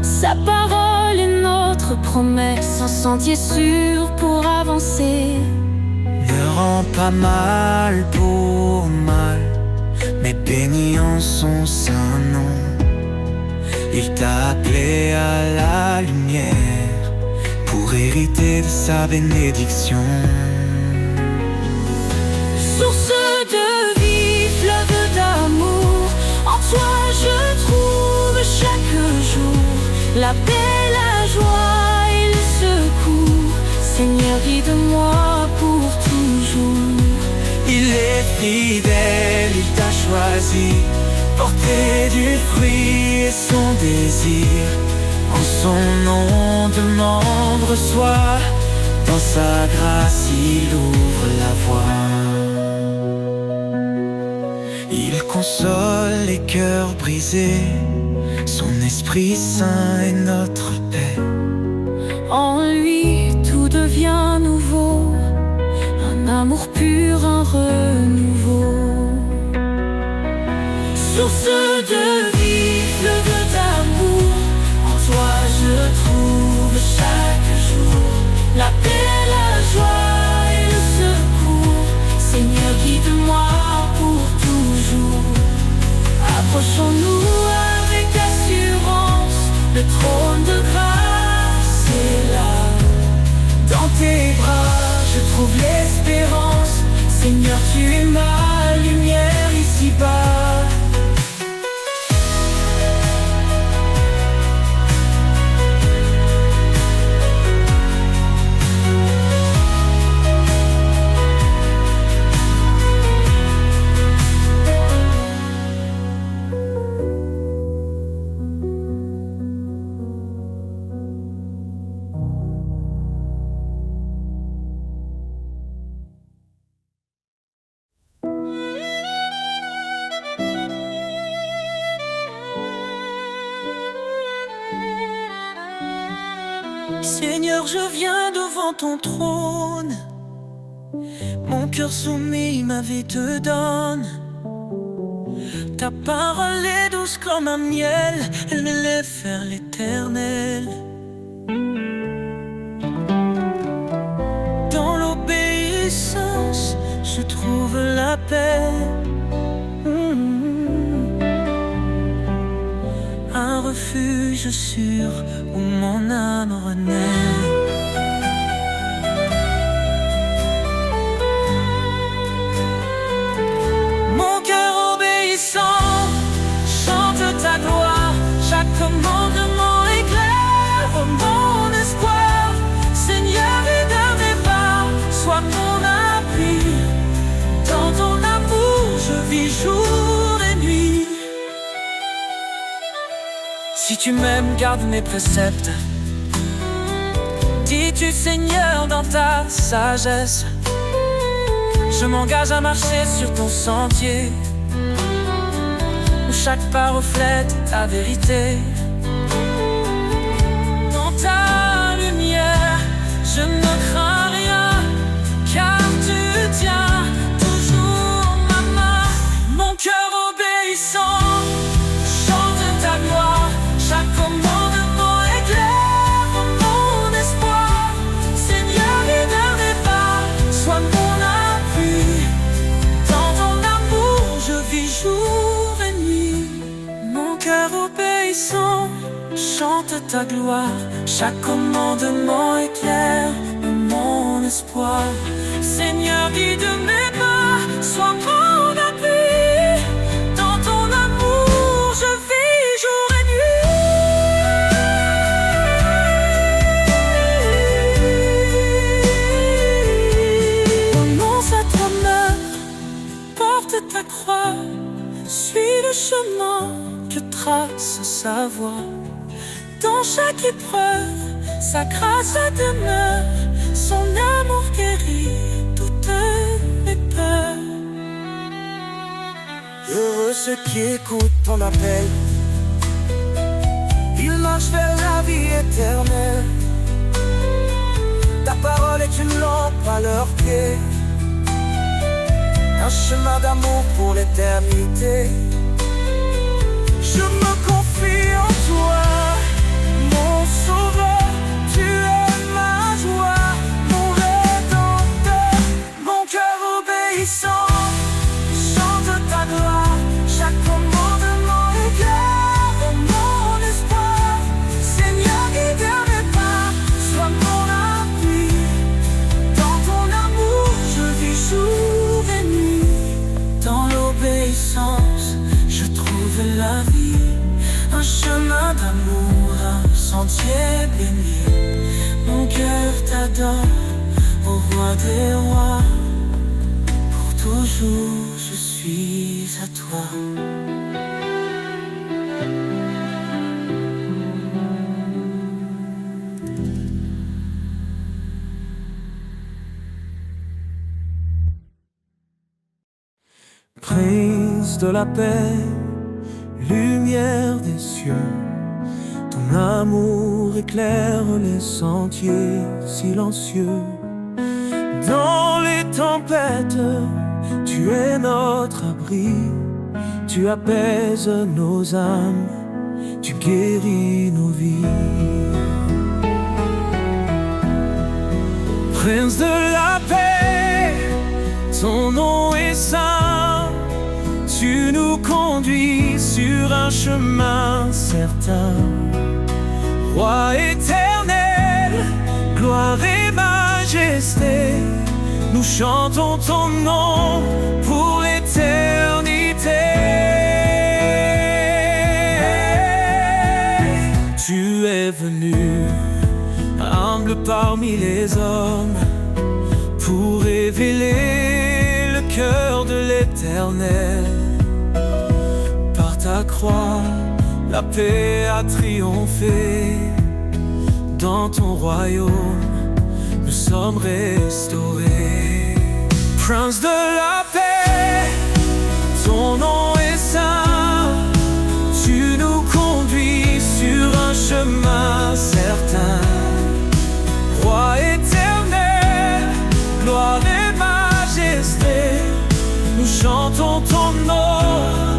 Sa parole est notre promesse, un sentier sûr pour avancer. Ne rends pas mal pour mal, mais bénis en son saint nom. Il t'a appelé à la lumière pour hériter de sa bénédiction. Source de vie, fleuve d'amour, en toi je trouve chaque jour la paix, la joie et le secours. Seigneur, guide-moi pour toujours. Il est fidèle, il t'a choisi, porter du fruit et son désir. En son nom demande, reçoit, dans sa grâce il ouvre la voie. Il console les cœurs brisés, son Esprit Saint est notre paix. En lui tout devient nouveau, un amour pur, un renouveau. Source de vie, fleuve d'amour, en toi je trouve chaque jour la paix, la joie et le secours. Seigneur, guide-moi pour toujours. Approchons-nous avec assurance, le trône de grâce est là. Dans tes bras je trouve l'espérance. Seigneur, tu es ma lumière ici-bas. Seigneur, je viens devant ton trône, mon cœur soumis, ma vie te donne. Ta parole est douce comme un miel, elle m'élève vers l'éternel. Dans l'obéissance, je trouve la paix. Un refuge sûr où mon âme renaît. Mon cœur obéissant chante ta gloire, chaque commandement éclaire mon espoir. Seigneur, guide mes pas, sois mon appui. Dans ton amour je vis jour et nuit. Si tu m'aimes, garde mes préceptes. Dis-tu, Seigneur, dans ta sagesse. Je m'engage à marcher sur ton sentier, où chaque pas reflète ta vérité. Dans ta lumière, je ne crains rien, car tu tiens toujours ma main. Mon cœur obéissant chante ta gloire, chaque commandement éclaire mon espoir. Seigneur, guide mes pas, sois mon appui. Dans ton amour je vis jour et nuit. Mon cœur obéissant chante ta gloire, chaque commandement éclaire mon espoir. Seigneur, guide mes pas, sois mon appui. Dans ton amour je vis jour et nuit. Renonce à ta main, porte ta croix, suis le chemin que trace sa voie. Dans chaque épreuve, sa grâce demeure, son amour guérit toutes mes peurs. Heureux ceux qui écoutent ton appel, ils marchent vers la vie éternelle. Ta parole est une lampe à leurs pieds, un chemin d'amour pour l'éternité. Je me confie en toi, mon sauveur, tu es ma joie, mon rédempteur. Mon cœur obéissant chante ta gloire, chaque commandement éclaire mon espoir. Seigneur, guide mes pas, sois mon appui. Dans ton amour je vis jour et nuit. Dans l'obéissance je trouve la vie. entier béni. Mon cœur t'adore, ô roi des rois. Pour toujours je suis à toi. Prince de la paix, lumière des cieux, ton amour éclaire les sentiers silencieux. Dans les tempêtes, tu es notre abri, tu apaises nos âmes, tu guéris nos vies. Prince de la paix, ton nom est saint, tu nous conduis sur un chemin certain. Roi éternel, gloire et majesté, nous chantons ton nom pour l'éternité. Tu es venu, humble parmi les hommes, pour révéler le cœur de l'Éternel. Par ta croix, la paix a triomphé. Dans ton royaume, nous sommes restaurés. Prince de la paix, ton nom est saint, tu nous conduis sur un chemin certain. Roi éternel, gloire et majesté, nous chantons ton nom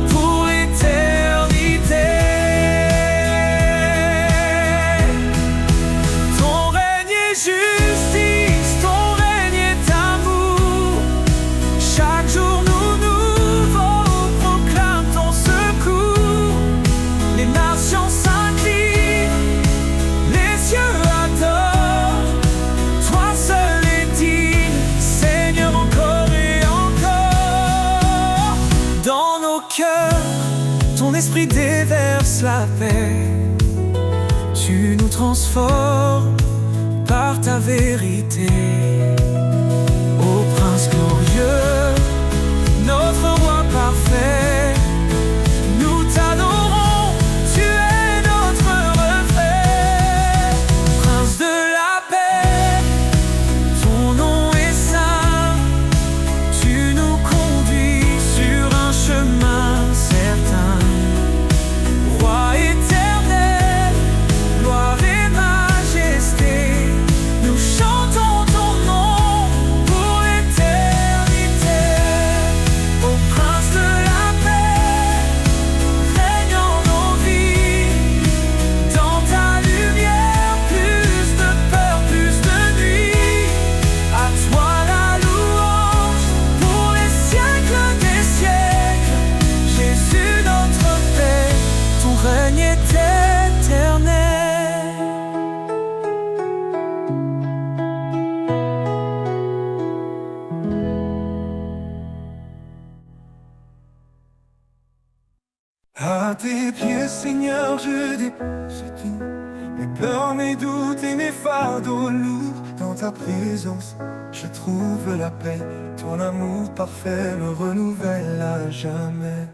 pour l'éternité. Ton règne est justice, ton règne est amour. Chaque jour nous nouveau proclame ton secours. Les nations s'inclinent, les cieux adorent. Toi seul est digne, Seigneur, encore et encore. Dans nos cœurs, ton esprit déverse la paix. Tu nous transformes par ta vérité. Ô Prince glorieux, notre roi parfait, nous t'adorons, tu es notre reflet. Prince de la paix, ton nom est saint, tu nous conduis sur un chemin certain. Roi éternel, gloire et majesté, nous chantons ton nom pour l'éternité. Ô Prince de la paix, règne en nos vies. Dans ta lumière, plus de peur, plus de nuit. À toi la louange pour les siècles des siècles. Jésus notre paix, ton règne est éternel. À tes pieds, Seigneur, je dépose tout. Mes peurs, mes doutes et mes fardeaux lourds. Dans ta présence, je trouve la paix. Ton amour parfait me renouvelle à jamais.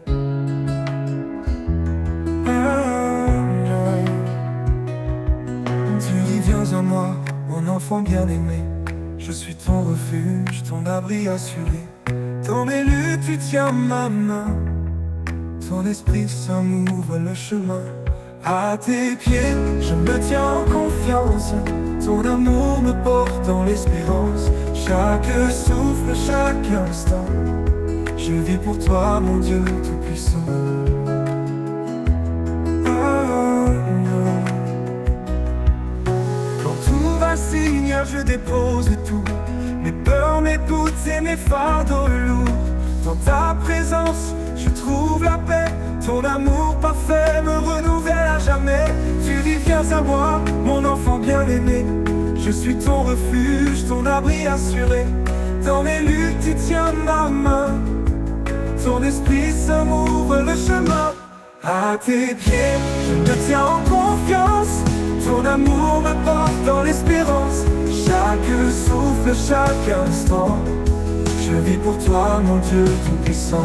Tu dis viens en moi, mon enfant bien-aimé. Je suis ton refuge, ton abri assuré. Dans mes luttes, tu tiens ma main. Ton esprit saint m'ouvre le chemin. À tes pieds, je me tiens en confiance. Ton amour me porte dans l'espérance. Chaque souffle, chaque instant, je vis pour toi, mon Dieu tout-puissant. Quand tout va, Seigneur, je dépose tout. Mes peurs, mes doutes et mes fardeaux lourds. Dans ta présence, je trouve la paix. Ton amour parfait me renouvelle à jamais. Tu dis viens à moi, mon enfant bien-aimé. Je suis ton refuge, ton abri assuré. Dans mes luttes, tu tiens ma main. Ton esprit saint m'ouvre le chemin. À tes pieds, je me tiens en confiance. Ton amour me porte dans l'espérance. Chaque souffle, chaque instant, je vis pour toi, mon Dieu tout-puissant.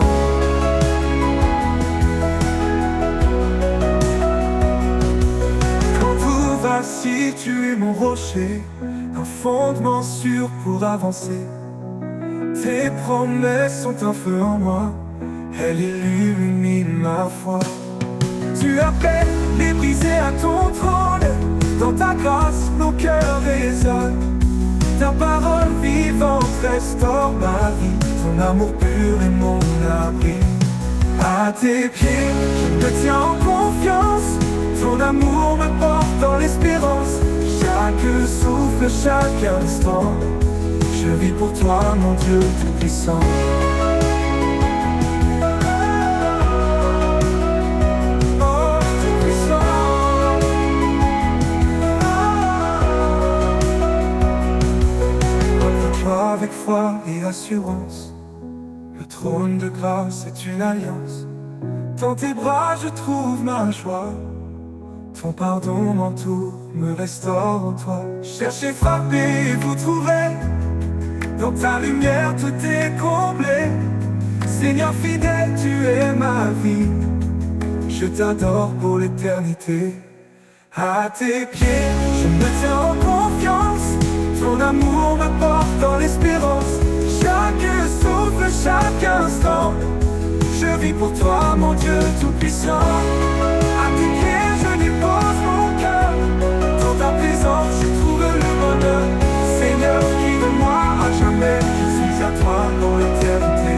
Quand tout vacille, tu es mon rocher, un fondement sûr pour avancer. Tes promesses sont un feu en moi, elles illuminent ma foi. Tu appelles les brisés à ton trône, dans ta grâce nos cœurs résonnent. Ta parole vivante restaure ma vie, ton amour pur est mon abri. À tes pieds, je me tiens en confiance, ton amour me porte dans l'espérance. Chaque souffle, chaque instant, je vis pour toi, mon Dieu tout-puissant. Oh, tout-puissant. Approche-toi avec foi et assurance, le trône de grâce est une alliance. Dans tes bras je trouve ma joie, ton pardon m'entoure, me restaure en toi. Cherchez, frappez et vous trouverez, dans ta lumière tout est comblé. Seigneur fidèle, tu es ma vie, je t'adore pour l'éternité. À tes pieds, je me tiens en confiance, ton amour me porte dans l'espérance. Chaque souffle, chaque instant, je vis pour toi, mon Dieu tout-puissant. À tes pieds, je dépose mon cœur, dans ta présence, je trouve le bonheur. Seigneur, guide-moi à jamais, je suis à toi dans l'éternité.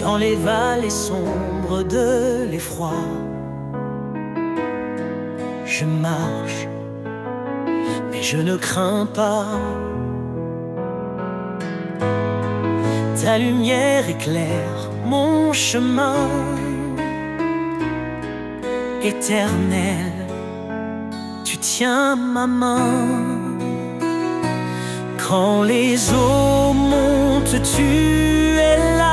Dans les vallées sombres de l'effroi, je marche, mais je ne crains pas. Ta lumière éclaire mon chemin. Éternel, tu tiens ma main. Quand les eaux montent, tu es là.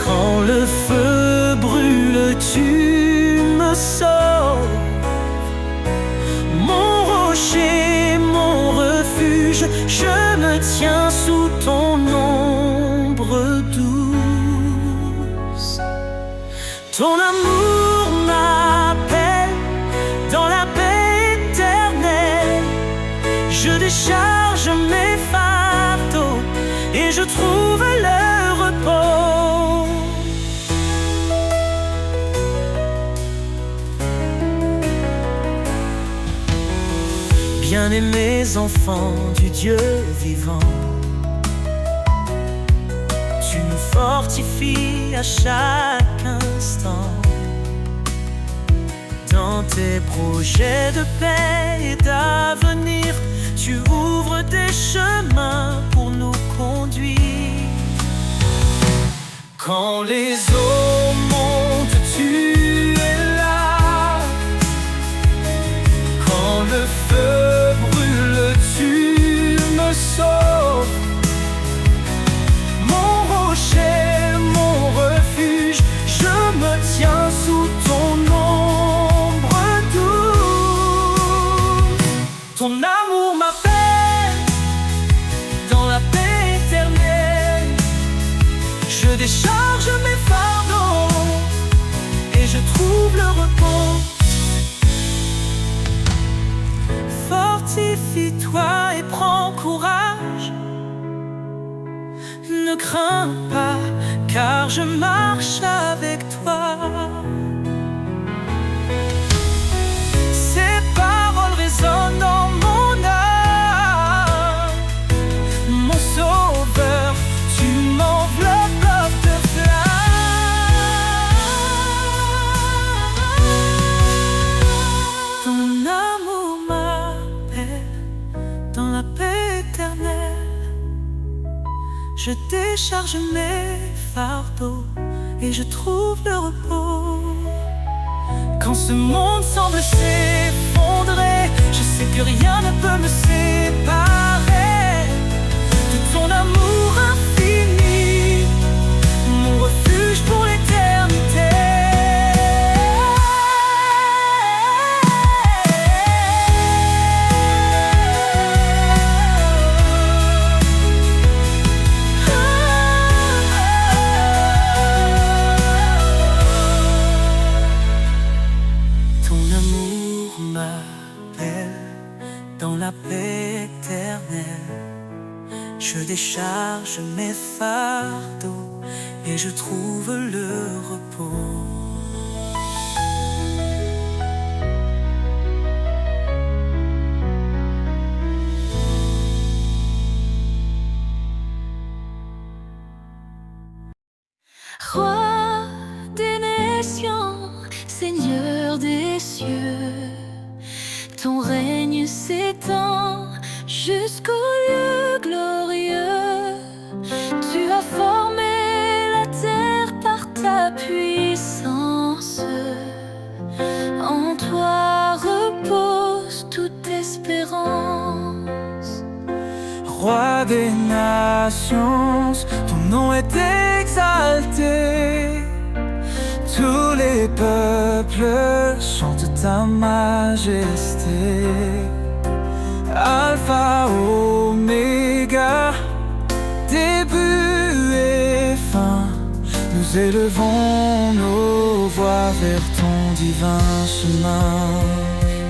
Quand le feu brûle, tu me sauves. Mon rocher, mon refuge, je me tiens sous ton ombre douce. Ton amour m'appelle dans la paix éternelle. Je décharge mes fardeaux et je trouve le repos. Bien-aimés enfants du Dieu vivant, tu nous fortifies à chaque instant. Dans tes projets de paix et d'avenir, tu ouvres des chemins pour nous conduire. Quand les eaux montent, tu es là. Quand le feu brûle, tu me sauves. Mon rocher, mon refuge, je me tiens sous ton ombre douce. Ton amour m'appelle dans la paix éternelle. Je décharge mes fardeaux et je trouve le repos. Fortifie-toi et prends courage. Ne crains pas, car je marche avec toi. Ces paroles résonnent dans mon âme. Mon sauveur, tu m'enveloppes de flammes. Ton amour m'appelle dans la paix éternelle. Je décharge mes fardeaux et je trouve le repos. Quand ce monde semble s'effondrer, je sais que rien ne peut me séparer de ton amour infini, mon refuge pour l'éternité. Dans la paix éternelle, je décharge mes fardeaux et je trouve le repos. Roi des nations, Seigneur des cieux, ton règne s'étend jusqu'au lieu glorieux. Tu as formé la terre par ta puissance. En toi repose toute espérance. Roi des nations, ton nom est exalté. Tous les peuples chantent ta majesté. Alpha, Oméga, début et fin, nous élevons nos voix vers ton divin chemin.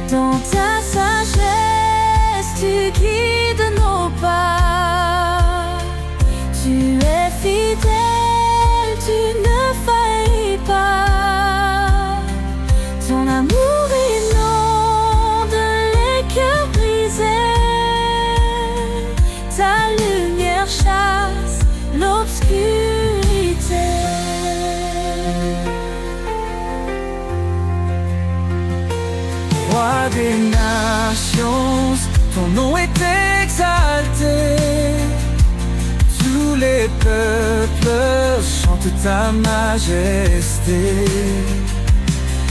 Dans ta sagesse, tu guides nos pas. Tu es fidèle, tu ne faillis pas. Ton amour inonde les cœurs brisés. Ta lumière chasse l'obscurité. Roi des nations, ton nom est exalté. Tous les peuples chantent ta majesté.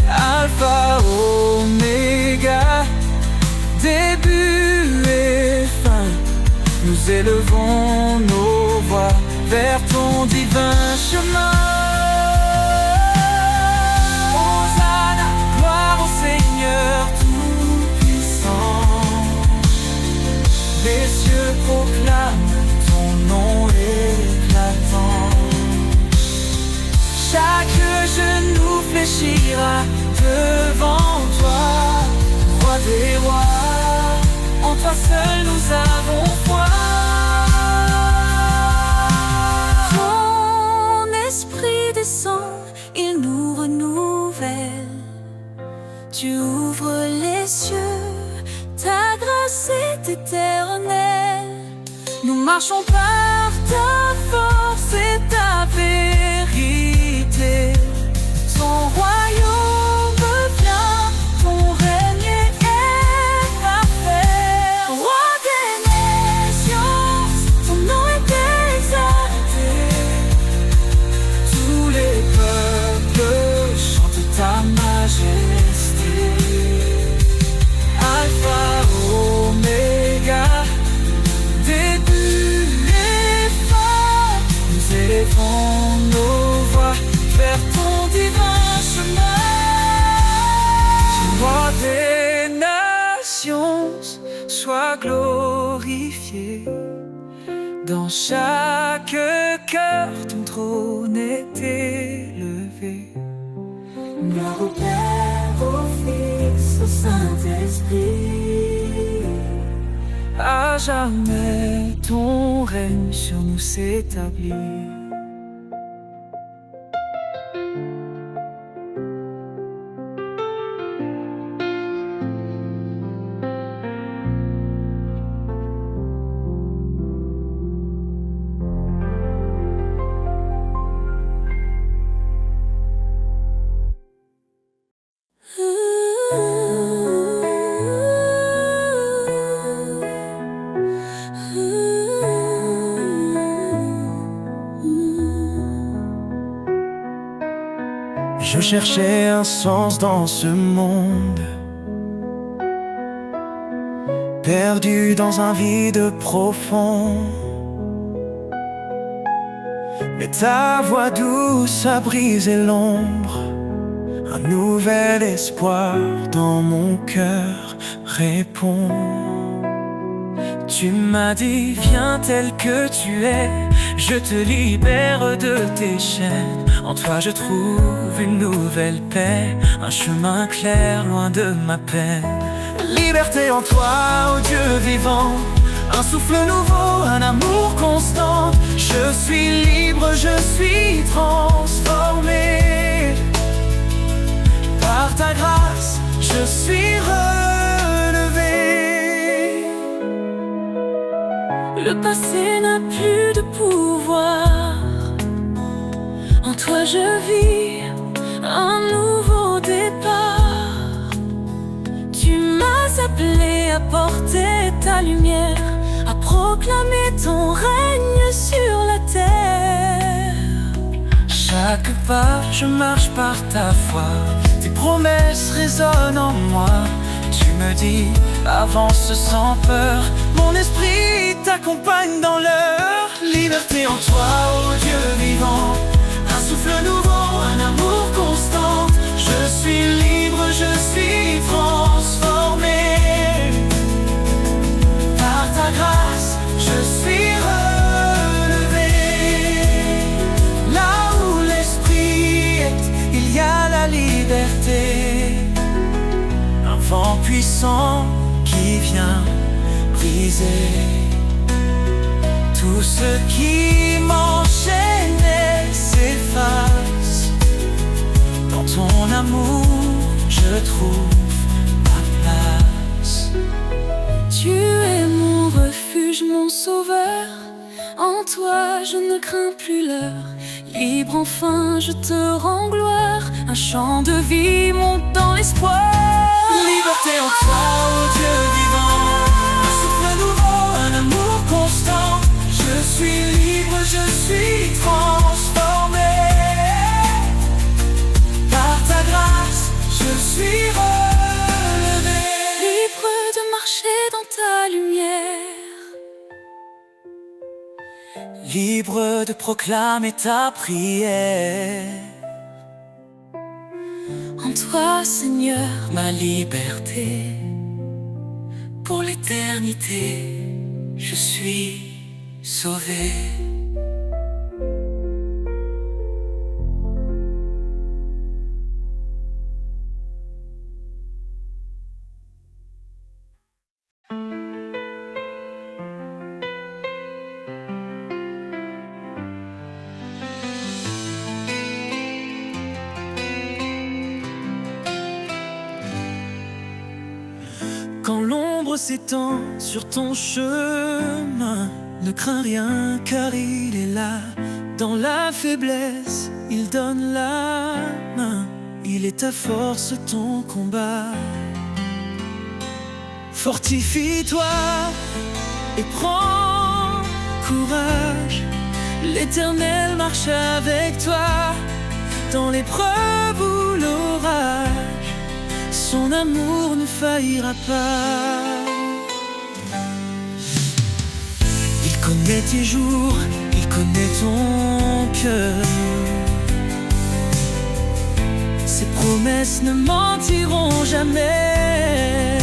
Alpha, Oméga, début et fin, nous élevons nos voix vers ton divin chemin. Hosanna, gloire au Seigneur tout-puissant. Les cieux proclament ton nom éclatant. Chaque genou fléchira devant toi, roi des rois. En toi seul nous avons foi. Ton esprit descend, il nous renouvelle. Tu ouvres les cieux, ta grâce est éternelle. Nous marchons par ta force et ta vérité. Ton royaume vient, ton règne est parfait. Roi des nations, ton nom est exalté. Tous les peuples chantent ta majesté. Alpha, Oméga, début et fin, nous élevons nos voix vers ton divin chemin. Roi des nations, sois glorifié. Dans chaque cœur, ton trône est élevé. Gloire au Père, au Fils, au Saint-Esprit. À jamais ton règne sur nous s'établit. Je cherchais un sens dans ce monde, perdu dans un vide profond. Mais ta voix douce a brisé l'ombre. Un nouvel espoir dans mon cœur répond. Tu m'as dit, viens tel que tu es, je te libère de tes chaînes. En toi je trouve une nouvelle paix, un chemin clair loin de ma peine. Liberté en toi, ô Dieu vivant, un souffle nouveau, un amour constant. Je suis libre, je suis transformé. Par ta grâce, je suis relevé. Le passé n'a plus de pouvoir. En toi je vis un nouveau départ. Tu m'as appelé à porter ta lumière, à proclamer ton règne sur la terre. Chaque pas, je marche par ta foi. Tes promesses résonnent en moi. Tu me dis, avance sans peur. Mon esprit t'accompagne dans l'heure. Liberté en toi, ô Dieu vivant, un souffle nouveau, un amour constant. Je suis libre, je suis transformé. Par ta grâce, je suis relevé. Là où l'esprit est, il y a la liberté. Un vent puissant qui vient briser tout ce qui m'enchaînait s'efface. Dans ton amour, je trouve ma place. Tu es mon refuge, mon sauveur. En toi je ne crains plus l'heure. Libre enfin je te rends gloire. Un chant de vie monte dans l'espoir. Liberté en toi, ô Dieu vivant, un souffle nouveau, un amour constant. Je suis libre, je suis transformé. Par ta grâce, je suis relevé. Libre de marcher dans ta lumière, libre de proclamer ta prière. en toi Seigneur, Ma liberté, pour l'éternité, je suis sauvé. Quand l'ombre s'étend sur ton chemin, ne crains rien car il est là. Dans la faiblesse, il donne la main. Il est ta force, ton combat. Fortifie-toi et prends courage. L'Éternel marche avec toi dans l'épreuve ou l'orage. Son amour ne faillira pas. Il connaît tes jours, il connaît ton cœur. Ses promesses ne mentiront jamais.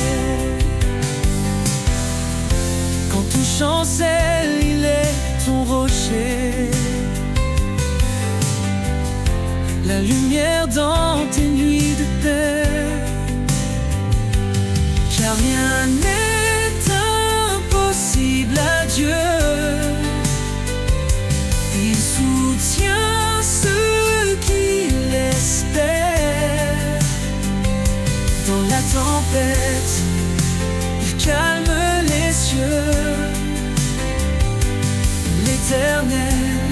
Quand tout chancelle, il est ton rocher. La lumière dans tes nuits de paix. Car rien n'est impossible à Dieu. Il soutient ceux qui l'espèrent. Dans la tempête, il calme les cieux. L'Éternel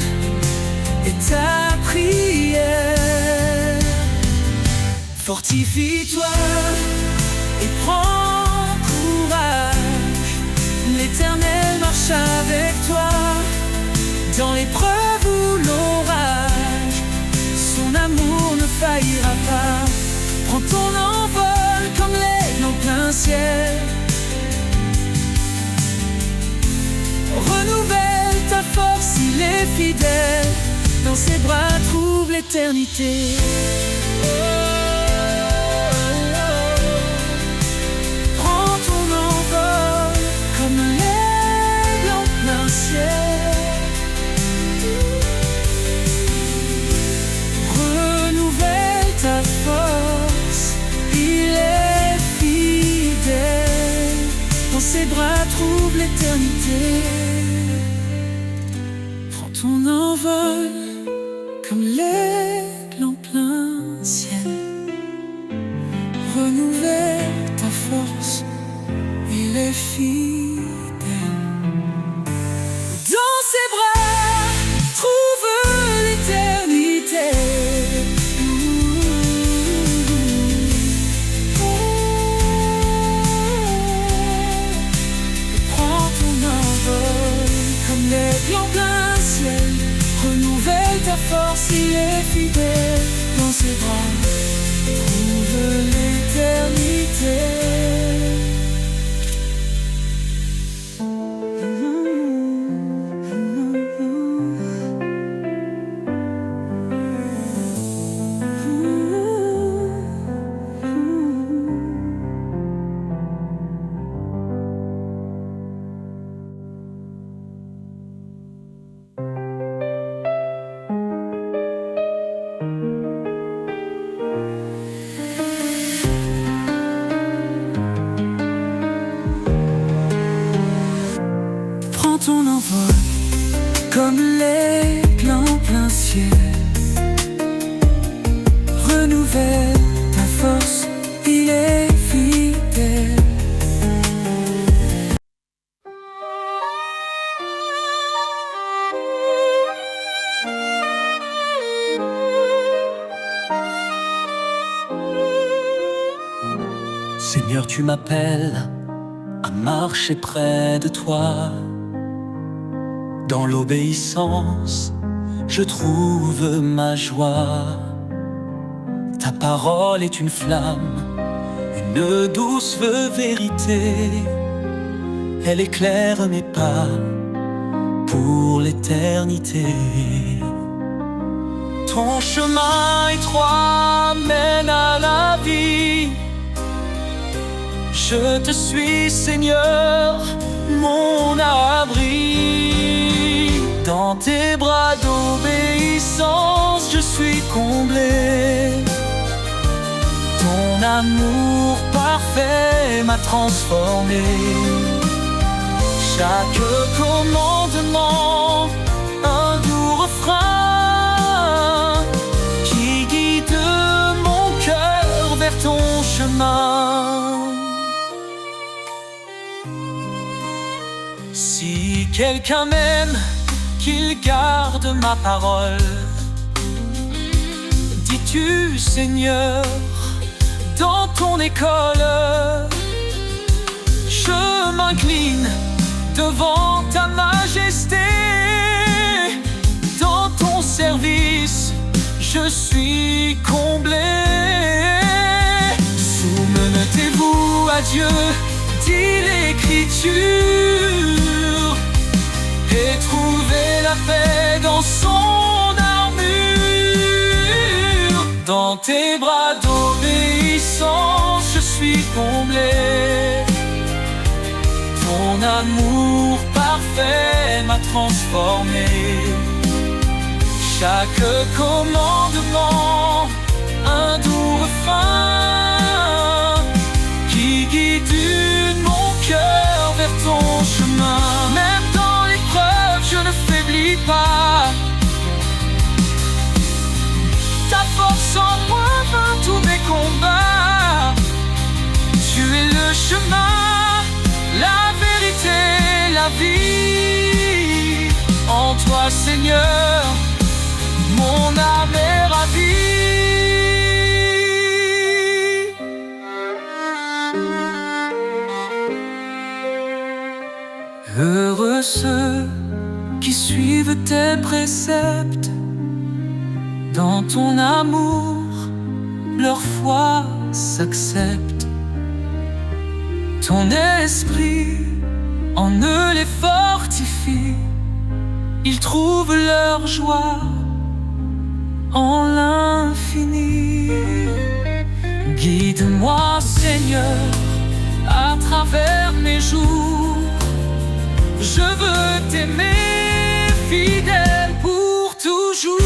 est ta prière. Fortifie-toi et prends courage. L'Éternel marche avec toi dans l'épreuve ou l'orage. Son amour ne faillira ciel. Renouvelle ta force, il est fidèle. Dans ses bras trouve l'éternité. Prends ton envol comme l'aigle en plein ciel. Renouvelle ta force, il est fidèle. Dans ses bras trouve l'éternité. Prends ton envol comme l'aigle en plein ciel. Renouvelle ta force, il est fidèle. Dans ses bras, trouve l'éternité. Prends ton envol comme l'aigle en plein ciel. Renouvelle ta force, il est fidèle. Dans ses bras, trouve l'éternité. Prends ton envol comme l'aigle en plein ciel. Renouvelle ta force, il est fidèle. Seigneur, tu m'appelles à marcher près de toi. Dans l'obéissance, je trouve ma joie. Ta parole est une flamme, une douce vérité. Elle éclaire mes pas pour l'éternité. Ton chemin étroit mène à la vie. Je te suis, Seigneur, mon abri. Dans tes bras d'obéissance, je suis comblé. Ton amour parfait m'a transformé. Chaque commandement, un doux refrain qui guide mon cœur vers ton chemin. Si quelqu'un m'aime, qu'il garde ma parole. Dis-tu, Seigneur, dans ton école, je m'incline devant ta majesté. Dans ton service, je suis comblé. Soumettez-vous à Dieu, dit l'Écriture, et trouvez la paix dans son armure. Dans tes bras d'obéissance, je suis comblé. Ton amour parfait m'a transformé. Chaque commandement, un doux refrain qui guide mon cœur vers ton chemin. Même dans l'épreuve, je ne faiblis pas. Ta force en moi vainc tous mes combats. Tu es le chemin, la vérité, la vie. En toi, Seigneur, mon âme est ravie. Heureux ceux qui suivent tes préceptes. Dans ton amour, leur foi s'accepte. Ton esprit en eux les fortifie. Ils trouvent leur joie en l'infini. Guide-moi, Seigneur, à travers mes jours. Je veux t'aimer, fidèle pour toujours.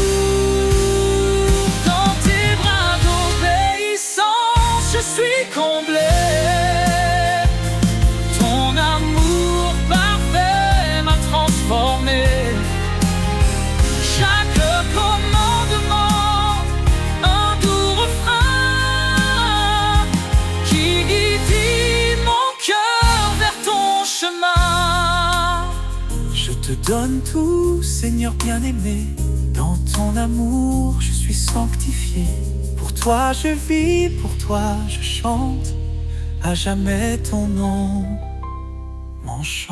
Dans tes bras d'obéissance, je suis comblé. Ton amour parfait m'a transformé. Chaque commandement, un doux refrain qui guide mon cœur vers ton chemin. Je te donne tout, Seigneur bien-aimé. Dans ton amour, je suis sanctifié. Pour toi je vis, pour toi je chante. À jamais ton nom, mon chant.